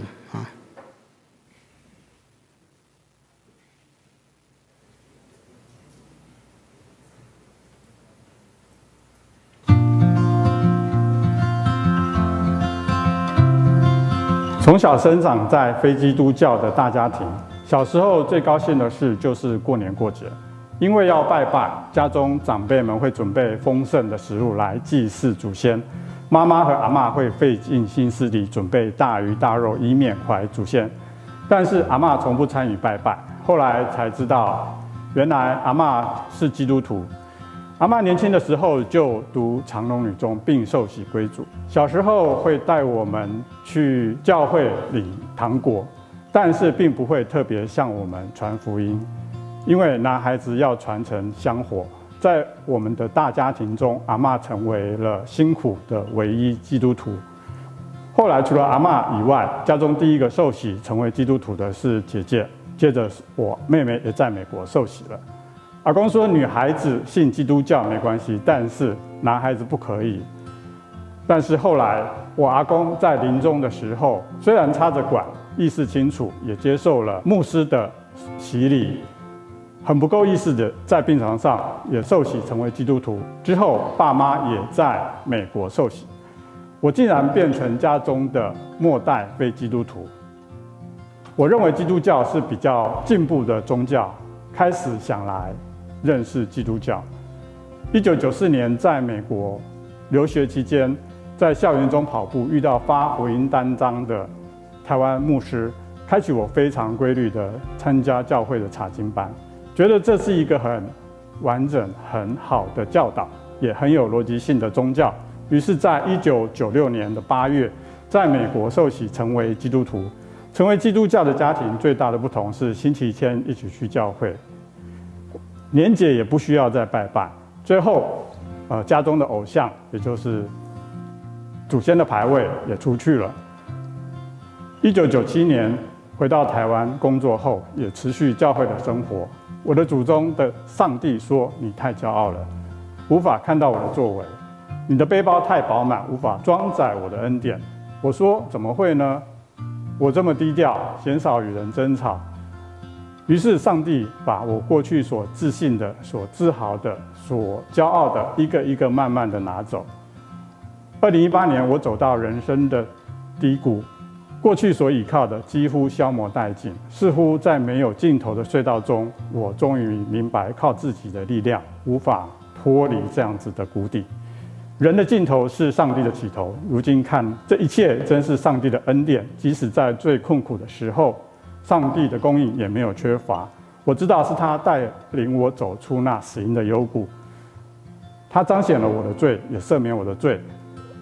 从小生长在非基督教的大家庭，小时候最高兴的事就是过年过节，因为要拜拜，家中长辈们会准备丰盛的食物来祭祀祖先，妈妈和阿嬷会费尽心思地准备大鱼大肉，以缅怀祖先。但是阿嬷从不参与拜拜，后来才知道，原来阿嬷是基督徒。阿嬷年轻的时候就读长荣女中，并受洗归主。小时候会带我们去教会领糖果，但是并不会特别向我们传福音，因为男孩子要传承香火。在我们的大家庭中，阿嬷成为了辛苦的唯一基督徒。后来除了阿嬷以外，家中第一个受洗成为基督徒的是姐姐，接着我妹妹也在美国受洗了。阿公说，女孩子信基督教没关系，但是男孩子不可以。但是后来我阿公在临终的时候，虽然插着管，意识清楚，也接受了牧师的洗礼，很不够意思的，在病床上也受洗成为基督徒。之后爸妈也在美国受洗，我竟然变成家中的末代非基督徒。我认为基督教是比较进步的宗教，开始想来认识基督教。1994年在美国留学期间，在校园中跑步，遇到发福音单张的台湾牧师，开启我非常规律的参加教会的查经班，觉得这是一个很完整、很好的教导，也很有逻辑性的宗教。于是，在1996年的8月，在美国受洗成为基督徒。成为基督教的家庭最大的不同是星期天一起去教会，年节也不需要再拜拜。最后，家中的偶像，也就是祖先的牌位也出去了。1997年回到台湾工作后，也持续教会的生活。我的祖宗的上帝说：“你太骄傲了，无法看到我的作为；你的背包太饱满，无法装载我的恩典。”我说：“怎么会呢？我这么低调，鲜少与人争吵。”于是上帝把我过去所自信的、所自豪的、所骄傲的，一个一个慢慢的拿走。2018年，我走到人生的低谷，过去所倚靠的几乎消磨殆尽，似乎在没有尽头的隧道中，我终于明白，靠自己的力量无法脱离这样子的谷底。人的尽头是上帝的起头。如今看，这一切真是上帝的恩典。即使在最困苦的时候，上帝的供应也没有缺乏。我知道是他带领我走出那死荫的幽谷，他彰显了我的罪，也赦免我的罪，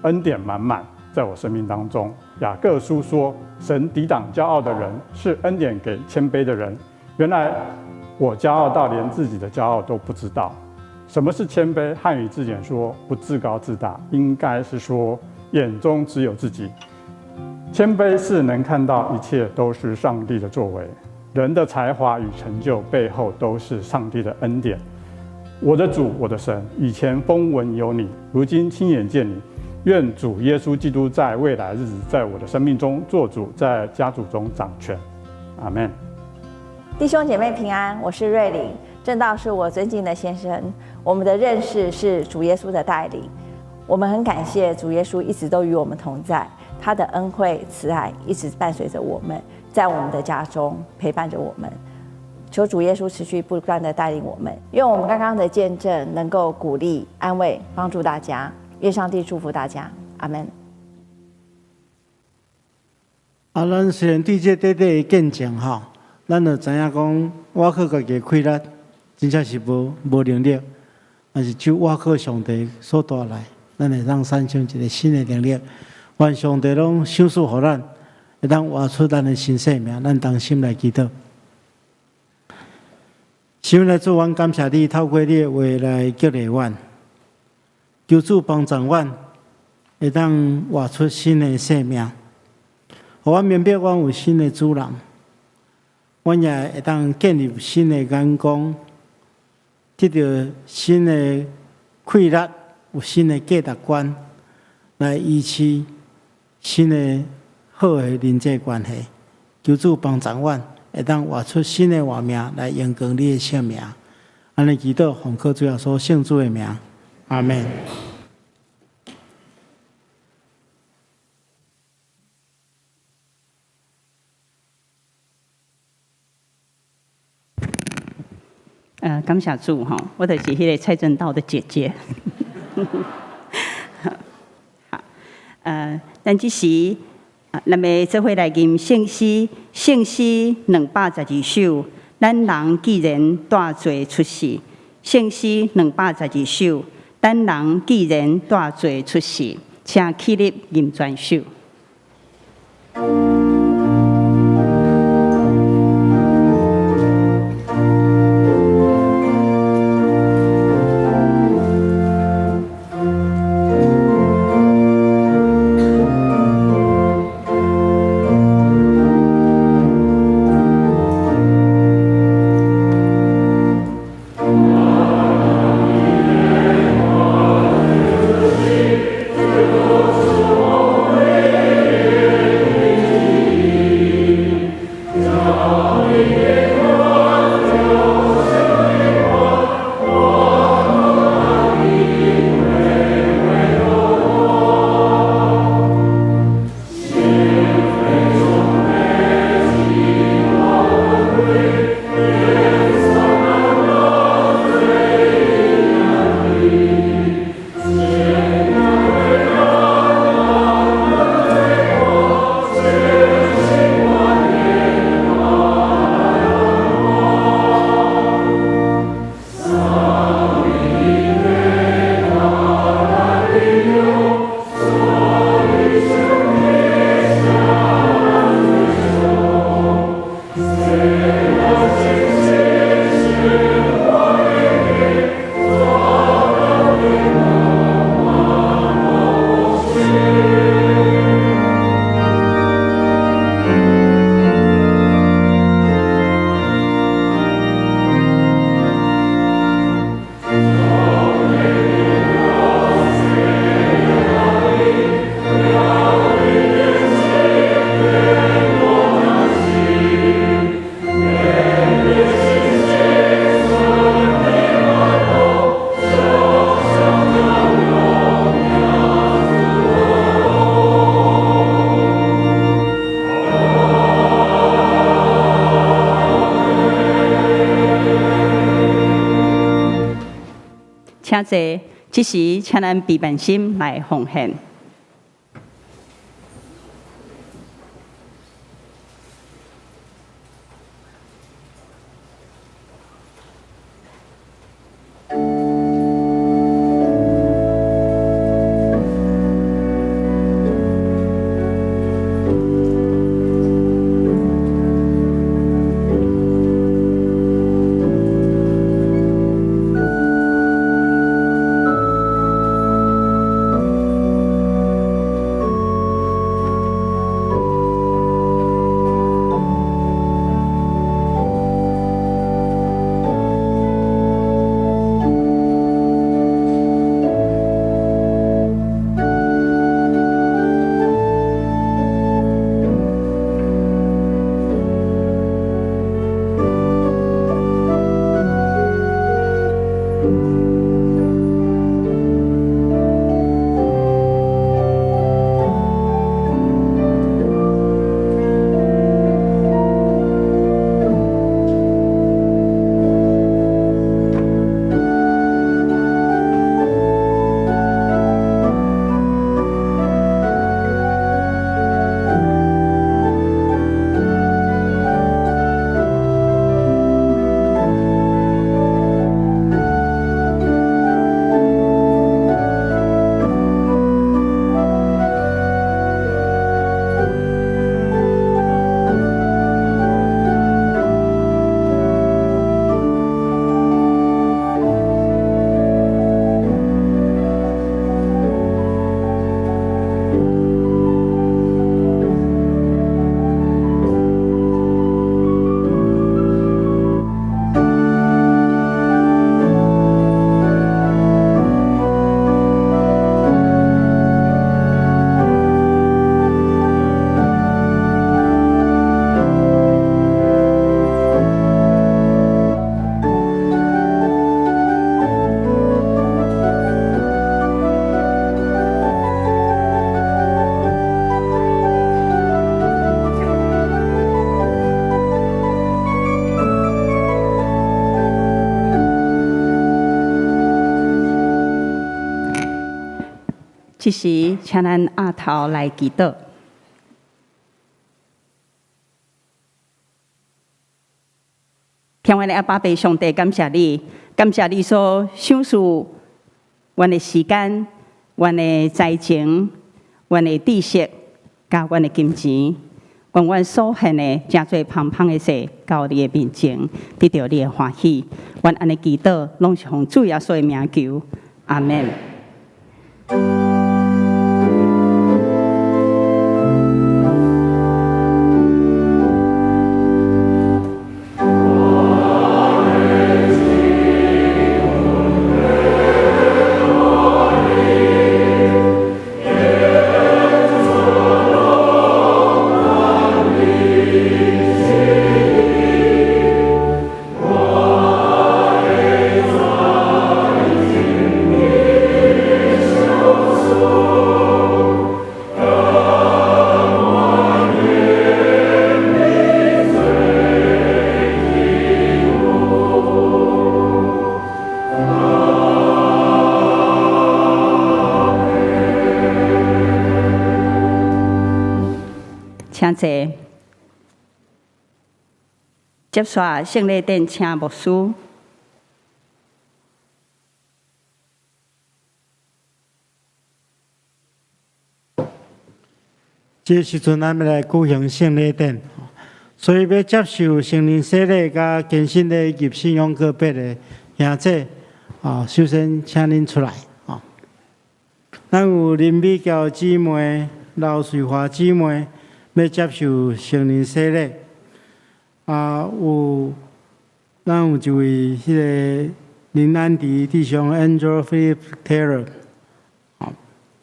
恩典满满在我生命当中。雅各书说：“神抵挡骄傲的人，是恩典给谦卑的人。”原来我骄傲到连自己的骄傲都不知道。什么是谦卑？汉语字典说，不自高自大，应该是说眼中只有自己。谦卑是能看到一切都是上帝的作为，人的才华与成就背后都是上帝的恩典。我的主，我的神，以前风闻有你，如今亲眼见你。愿主耶稣基督在未来日子在我的生命中做主，在家族中掌权。阿们。弟兄姐妹平安，我是瑞玲，正道是我尊敬的先生。我们的认识是主耶稣的带领，我们很感谢主耶稣一直都与我们同在，他的恩惠慈爱一直伴随着我们，在我们的家中陪伴着我们。求主耶稣持续不断的带领我们，愿我们刚刚的见证能够鼓励、安慰、帮助大家。愿上帝祝福大家，阿们。咱虽然对这短短的见证吼，咱就知影讲，我靠家己的气力，真正是无能力，但是就我靠上帝所带来，咱会当产生一个新的能力。愿上帝拢赏赐予咱，会当活出咱的新生命。咱同心来祈祷。神来主，阮感谢你，透过你的话来激励阮。求主帮助阮，会当活出新的生命，互阮明白阮有新的主人，阮也会当建立新的眼光，得到新的气力，有新的价值观，来维持新的好的人际关系。求主帮助阮，会当活出新的活命，来荣光你的圣名。安尼祈祷，奉靠主耶稣圣主的名。阿们。感谢主哈，我就是迄个蔡正道的姐姐。好，咱这时咱们做伙来吟圣诗212首。咱人既然大罪出世，圣诗212首。咱人既然大罪出世，请起立吟全首。请坐，这时请咱备办心来奉献。这时，请咱额头来祈祷。天父的阿爸爸上帝，感谢你，感谢你所享受阮的时间、阮的财情、阮的知识，甲阮的金钱，愿阮所献的真侪芳芳的事，到你的面前，得到你的欢喜。愿安尼祈祷，拢是奉主耶稣的名求，阿门。请坐，接续圣礼典，请牧师。这时阵，咱们来举行圣礼典，所以要接受圣灵洗礼甲更新的入信仰告别的兄弟，首先请恁出来。咱有林美娇姊妹、刘瑞华姊妹。要接受圣灵洗礼，咱有一位迄个林安迪弟兄 Andrew Philip Taylor，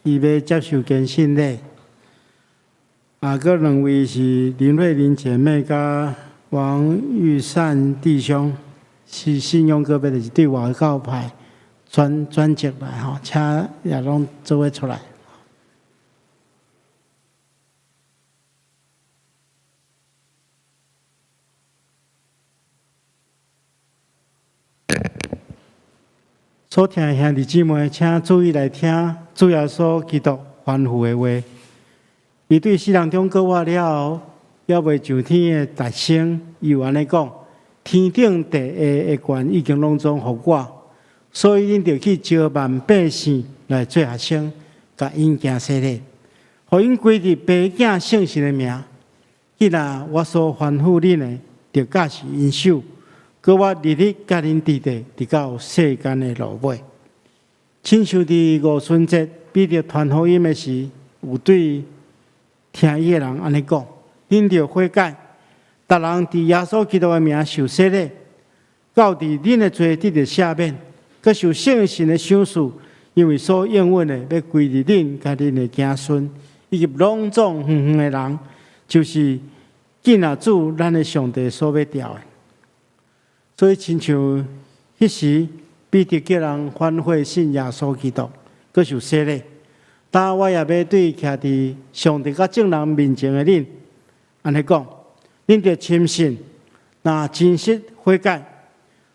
伊要接受更新礼。佫两位是林慧玲姐妹甲王玉善弟兄，是信仰个别的是对外教派转职来请也拢做伙出来。所听的兄弟姊妹，请注意来听主耶稣基督吩咐的话。伊对世人中过活了后，还未上天的大声，又安尼讲：天顶地下的权已经拢总互我，所以恁着去招万百姓来做学生，甲因行洗礼，互因归入爸囝圣神的名。既然我所吩咐恁的，着假是因手。搁我日日甲恁伫地，直到世间的落尾。亲像伫五旬节彼得传福音的时，有对听伊的人安尼讲：恁着悔改，逐人伫耶稣基督的名受洗礼，到伫恁的罪得着赦免，搁受圣神的赏赐，因为所应允的要归入恁甲恁的子孙，以及拢总远远的人，就是敬啊主咱的上帝所要调的。所以，亲像迄时彼得叫人反悔信耶稣基督，搁受洗礼。但我也要对徛伫上帝甲众人面前的恁，安尼讲：恁着深信，若真实悔改，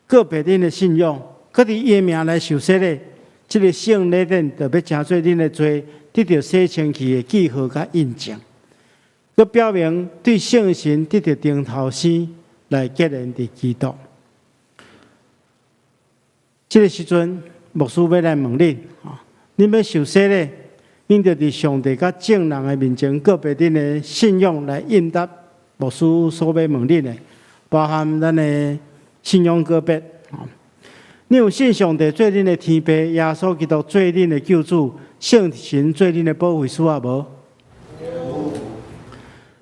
告别恁的信仰，搁伫伊的名来受洗礼，即个圣礼典就要成做恁的罪，得到洗清气的记号甲印证，搁表明对圣神得到顶头生来结连伫基督。这个时阵，牧师要来问恁：恁要受洗礼，恁着伫上帝甲众人的面前告别恁的信仰来应答牧师所要问恁的，包含咱的信仰告别。你有信上帝做恁的天父，耶稣基督做恁的救主，圣神做恁的保惠师啊无？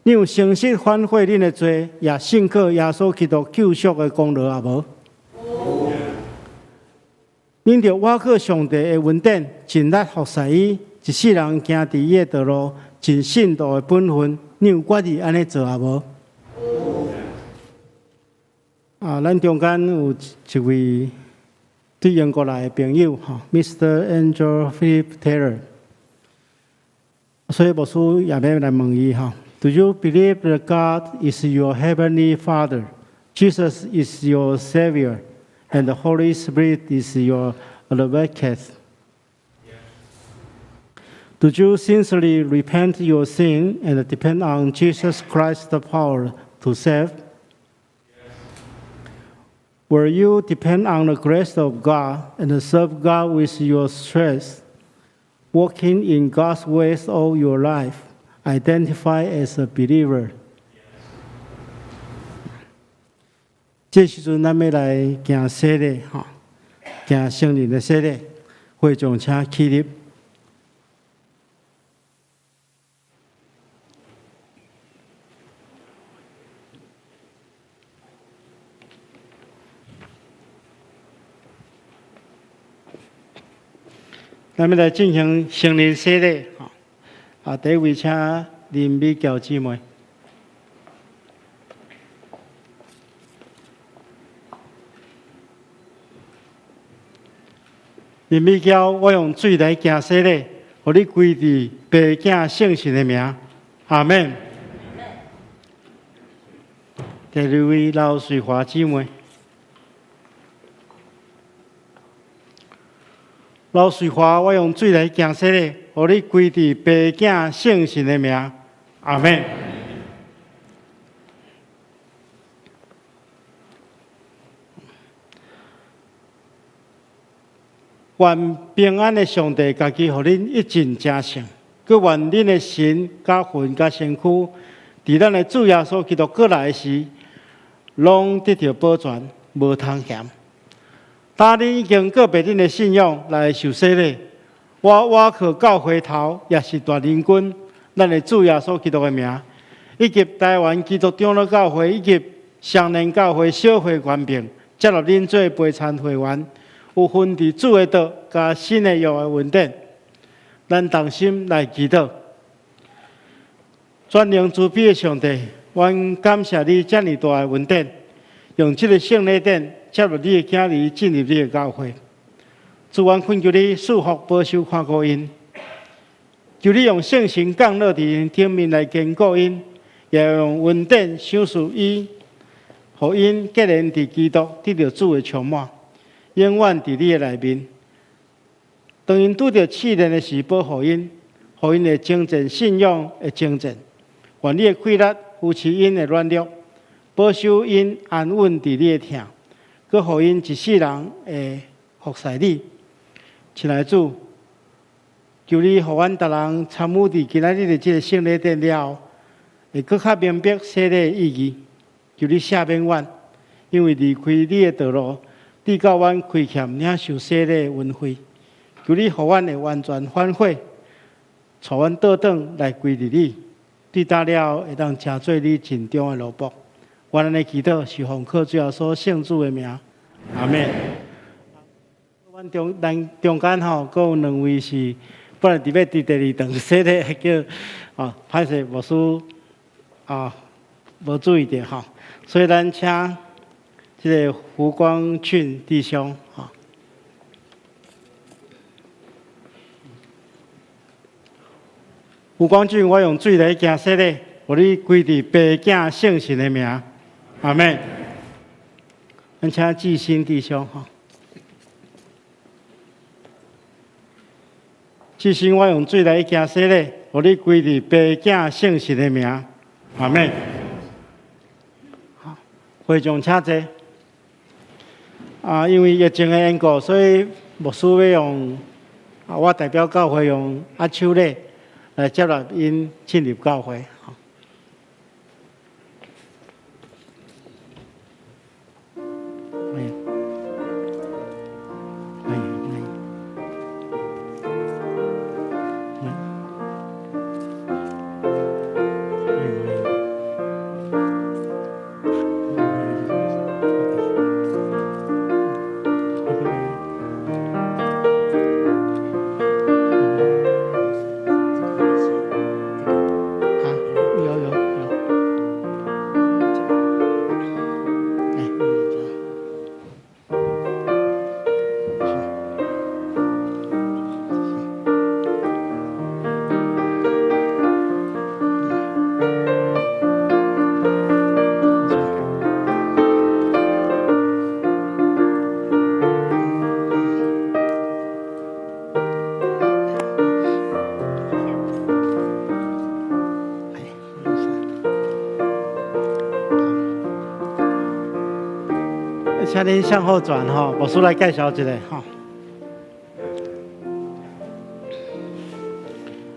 你有诚实反悔恁的罪，也信靠耶稣基督救赎的功劳啊无？恁着倚靠上帝的恩典，尽力服侍伊，一世人行伫伊的道路，尽信道的本分。你有决意安尼做啊无？咱中间有一位对英国来的朋友，Mr. Andrew Philip Taylor， 所以牧师也要来问伊：Do you believe that God is your heavenly Father, Jesus is your Savior, and the Holy Spirit is your advocate? Do you sincerely repent your sin and depend on Jesus Christ's power to save? Will you depend on the grace of God and serve God with your strength, working in God's ways all your life, identify as a believer? 这时阵，咱要来行洗礼，行圣灵的洗礼，会众请起立。咱们来进行圣灵洗礼，第一位请林美娇姊妹。林美娇，我用水来行洗礼，互你归伫爸囝圣神的名，阿免。第二位刘瑞华姊妹。老水华，我用水来行洗礼，互你归伫爸囝圣神的名，阿免。愿平安的上帝家己，互恁一尽正胜。佮愿恁的神、甲魂、甲身躯，伫咱的主耶稣基督过来时，拢得到保全，无通嫌。当恁已经告别恁的信仰来受洗礼，我靠教会头也是大灵君，咱的主耶稣基督的名，以及台湾基督长老教会以及双年教会小会官兵，接纳恁做陪参会员，有分伫主的道甲新的约的恩典，咱同心来祈祷。全能慈悲的上帝，阮感谢你遮尔大的恩典，用这个圣礼典。接入你的囝儿进入你的教会，主愿恳求你赐福保守看顾因，求你用圣神降落伫顶面来坚固因，也用恩典赏赐伊，互因结连伫基督得到主的充满，永远伫你的内面，当因拄着试炼的时，保护因，互因会精进信仰的精进，愿你的气力扶持因的软弱，保守因安稳伫你的疼，佮互因一世人会服侍你。亲爱的主，求你互阮逐人参与伫今仔日的这个圣礼典了后，会更较明白洗礼的意义。求你赦免阮，因为离开你的道路，你教阮亏欠领受洗礼的恩惠。求你互阮会完全反悔，带阮倒转来归入你，对答了会当成做你尽忠的奴仆。我咱的祈祷是奉靠主耶稣圣主的名，阿门。阮中间吼，阁有2位是本来伫要伫第2堂洗礼，叫歹势牧师无注意到吼，所以咱请这个胡光俊弟兄吼。胡光俊，我用水来行洗礼，互你归伫爸囝圣神的名，阿门。咱请志新弟兄吼。志新，我用水来行洗礼，互你归伫爸囝圣神的名，阿门。好，会众请坐。因为疫情的缘故，所以牧师要用我代表教会用阿手礼来接纳因进入教会。请恁向后转哈，牧师来介绍一下哈。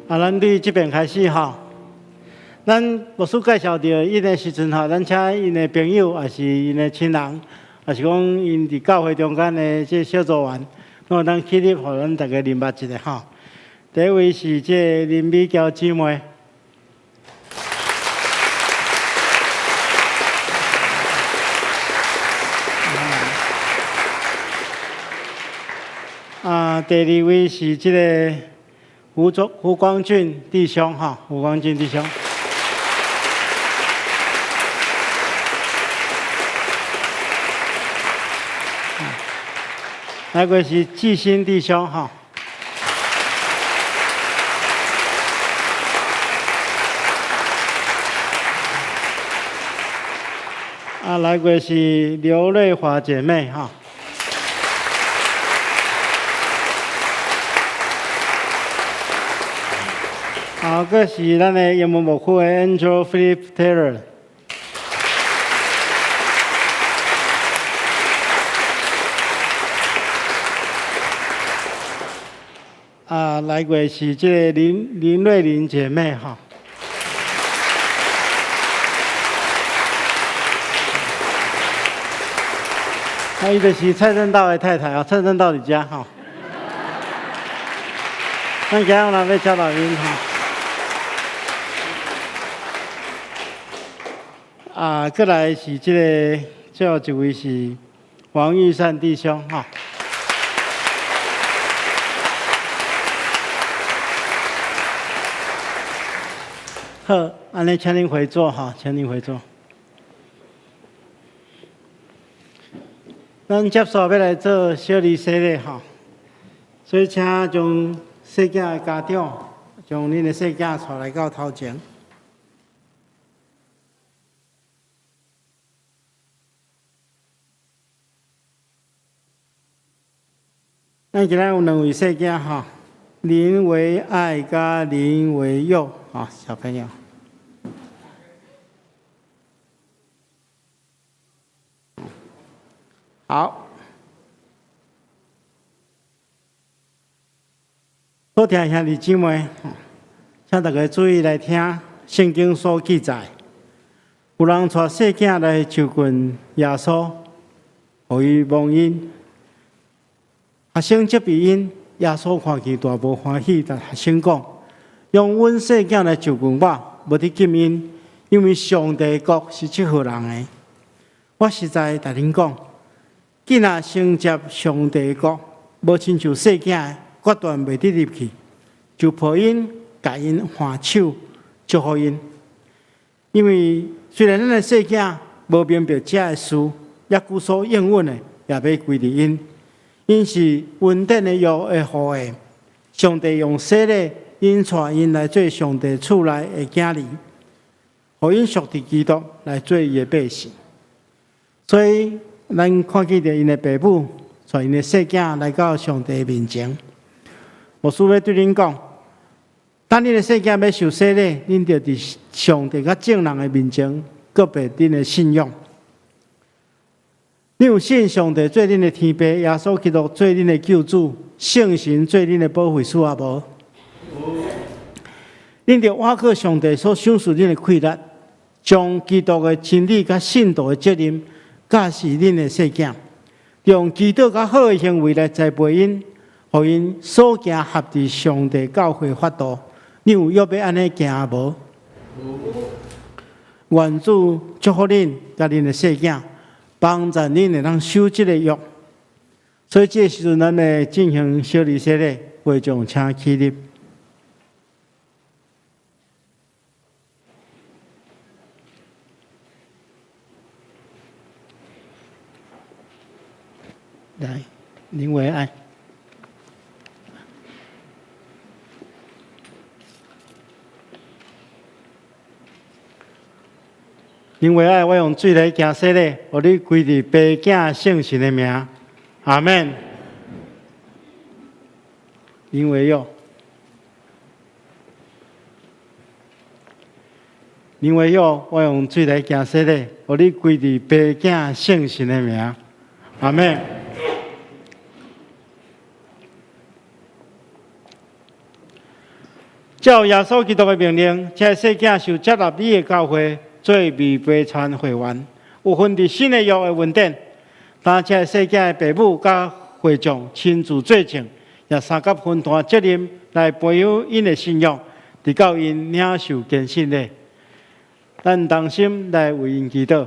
咱对这边开始哈。咱牧师介绍到因的时阵哈，咱请因的朋友，也是因的亲人，也是讲因伫教会中间的这小组员，那咱起立，互咱大家认捌一下哈。第一位是这林美娇姊妹。第2位是这个胡光俊弟兄哈，胡光俊弟兄。那个是季新弟兄哈。来个是刘瑞华姐妹哈。个是咱的英文牧区的 Angel Philip Taylor。来过是这个林瑞玲姐妹哈。伊就是蔡正道的太太啊，蔡正道伫遮哈。咱今日若要接到因哈。过来是这个最后一位是王玉善弟兄哈。好，安尼请您回座哈，请您回座。咱接续要来做小儿洗礼哈，所以请将细囝的家长将恁的细囝带来到头前。咱今仔有两位细囝吼，林维爱甲林维佑吼，小朋友。好，好听兄弟姊妹，请大家注意来听圣经所记载，有人带细囝来求问耶稣，互伊蒙恩。学生接鼻音，耶稣看见大无欢喜，但学生讲：用阮细囝来求问我，无得禁因，因为上帝国是祝福人的。我实在甲恁讲，既若承接上帝国，无亲像细囝，决断袂得入去，就抱因、甲因换手，祝福因。因为虽然咱的细囝无明白这的事，也据所应允的，也要归伫因。因是稳定的药的护卫，上帝用洗礼因带因来做上帝厝内的囝儿，互因属伫基督来做伊的百姓。所以，咱看见着因的父母带因的细囝来到上帝面前。牧师要对恁讲，当恁的细囝要受洗礼，恁着伫上帝甲正人的面前告白恁的信仰。你有信上帝做恁的天父，耶稣基督做恁的救主，圣神做恁的保惠师啊无？恁着挖靠上帝所赏赐恁的气力，将基督的真理甲信道的责任教示恁的细囝，用基督甲好的行为来栽培因，互因所行合伫上帝教会法度。你有要安尼行无？愿主祝福恁甲恁的细囝。帮助恁会当守这个约，所以这时阵咱会进行小礼洗礼，会众请起立。来，林维爱。因为爱我用水来行洗礼，互你归伫爸囝圣神的名，阿免。因为有，因为有，我用水来行洗礼，互你归伫爸囝圣神的名，阿免。照耶稣基督的命令，这世囝受接纳你的教会。做未悲传会员，有份伫新的约的稳定。当这世界的父母甲会众亲自作证，也三甲分担责任来培养因的信仰，直到因领受坚信的。咱同心来为因祈祷。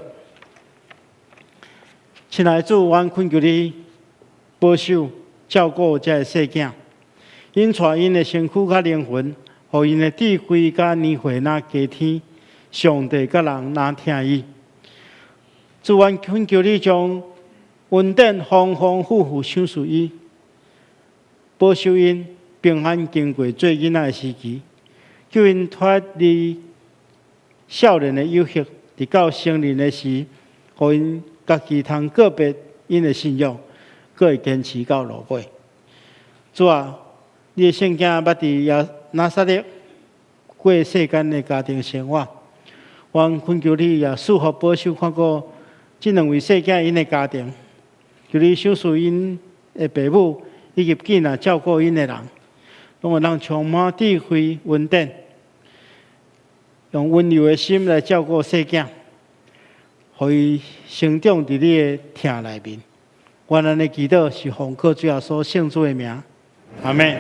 亲爱的主，阮恳求你保守照顾这世囝，因带因的身躯甲灵魂，互因的智慧甲年岁若加添。上帝甲人哪听伊？主愿恳求你将稳定、丰丰富富赏赐伊，保守因平安经过做囡仔的时期，叫因脱离少年的幼隙，直到成年的时，互因家己通告别因的信仰，佫会坚持到落尾。主啊，你的圣囝捌伫拿撒勒过世间的家庭生活。愿恳求你也祝福保守看顾这两位细囝因的家庭，求你赏赐因的父母以及囡仔照顾因的人，拢会让充满智慧、稳定，用温柔的心来照顾细囝，互伊成长伫你的疼内面。愿咱的祈祷是奉靠主耶稣圣主的名，阿门。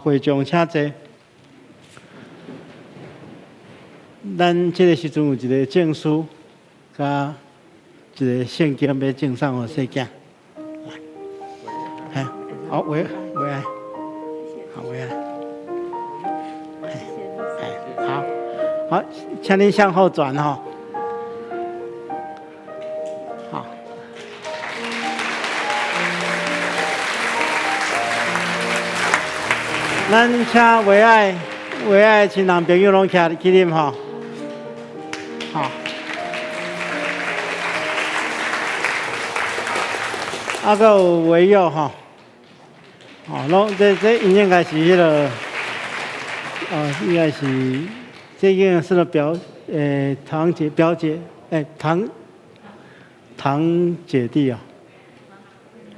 会众请坐。咱这个时阵有一个证书，加一个圣经要赠送互细囝。好，维爱，好维爱，好，请您向后转哈。好，咱请维爱亲人朋友拢徛起立哈。好，还有维佑哈，哦，这应该是迄个，应该是这应该是堂姐表姐，堂姐弟啊，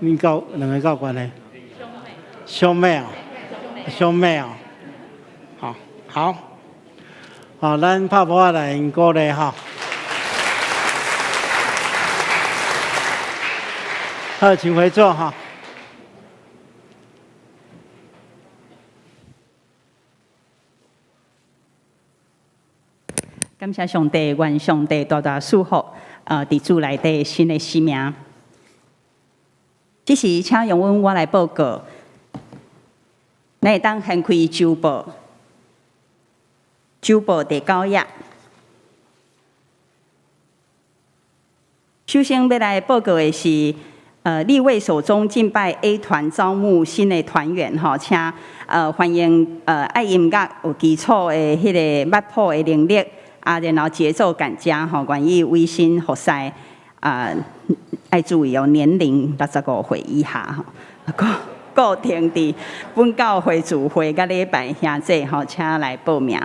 恁两个有关系？兄妹啊，兄妹啊，好，咱拍鼓来鼓励哈。好，请回座哈。感谢上帝，愿上帝大大祝福伫主内底新的生命。这时，请容阮我来报告，咱会当掀开周报，周报第9页。首先要来报告的是，立位手中敬拜 A 团招募新的团员吼，请欢迎爱音乐有基础的迄个乐谱的能力。然后节奏感佳吼，愿意微信服侍爱注意哦，年龄65岁以下吼，固定伫本教会聚会甲礼拜兄弟吼，请来报名。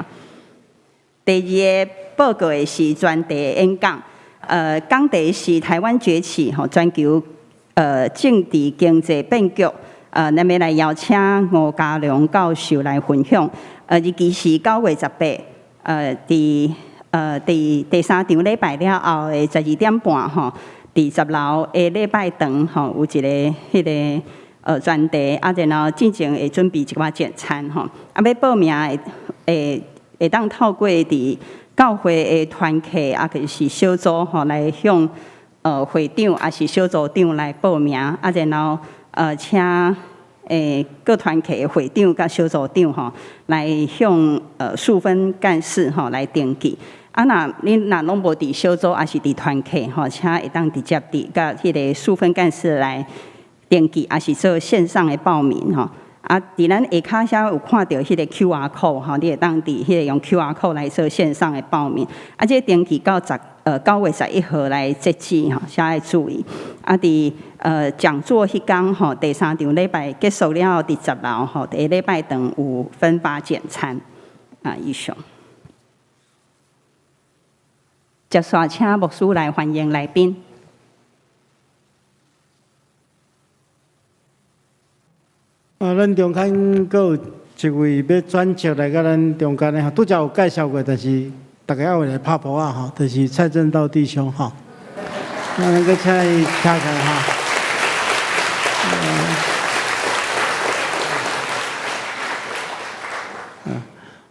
第二个报告的是专题演讲，讲题是台湾崛起吼，全球政治经济变局，咱要来邀请吴家良教授来分享，日期是9月18，第3场礼拜了后的12点半吼，第10楼的礼拜堂吼有一个迄个专题，然后进前会准备一寡简餐吼，要报名会当透过伫教会的团契就是小组吼来向会长是小组长来报名，然后请各团契的会长甲小组长吼来向数分干事吼来登记。恁拢无伫小组，还是伫团契吼，请会当直接伫甲迄个数分干事来登记，还是做线上的报名吼。伫咱下骹遐有看到迄个 QR code 吼，你会当伫迄个用 QR code 来做线上的报名。这个登记到9月11号来截止吼，请爱注意。伫讲座迄天吼，第3场礼拜结束了后，伫10楼吼，第礼拜堂有分发简餐以上。接续请牧师来欢迎来宾。咱中间阁有一位要转接来甲咱中间的，拄则有介绍过，但是大家要来拍谱吼，就是蔡正道弟兄吼。咱阁请伊跳起来哈。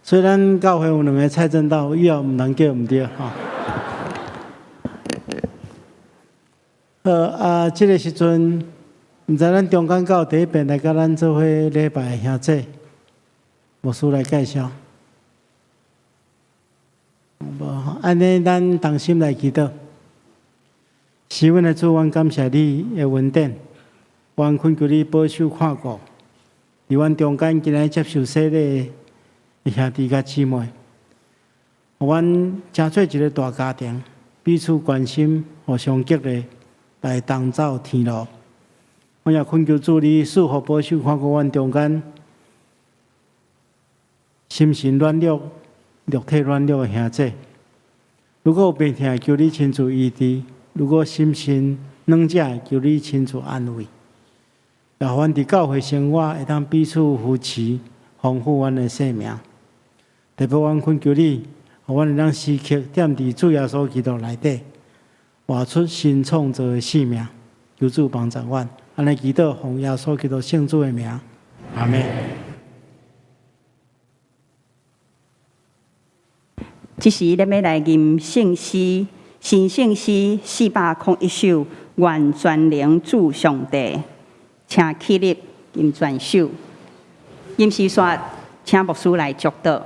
虽然教会有2个蔡正道，以后毋通叫毋对吼。这个时阵，毋知咱中间到第一遍来甲咱做伙礼拜兄弟，牧师来介绍。无，安尼咱同心来祈祷。是阮的主，阮感谢你的恩典，愿恳求你保守看顾，伫阮中间今日接受洗礼的兄弟甲姊妹，互阮成做一个大家庭，彼此关心，互相激励。来同走天路，我也恳求主你赐福保守看顾阮中间心神软弱、肉体软弱的兄弟。如果有病痛，求你亲自医治；如果心神软者，求你亲自安慰。也互阮伫教会生活会当彼此扶持，丰富阮的生命。特别阮恳求你，互阮会当时刻踮伫主耶稣基督内底。活出新创造的生命，求主帮助阮。安尼祈祷，奉耶稣基督圣主的名，阿门。这时，咱要来吟圣诗，新圣诗401首，愿全能主上帝，请起立吟全首。吟诗说，请牧师来祝祷。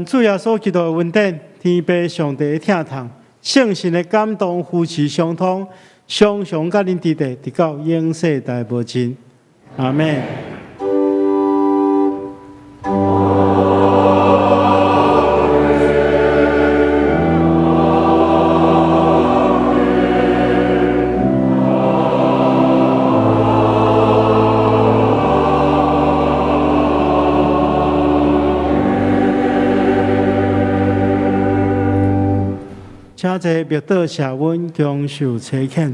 愿主耶稣基督的恩典、天父上帝的疼痛、圣神的感动、夫妻相通，常常甲恁伫地，直到永世代无尽。阿门。请坐密道下温共受差遣。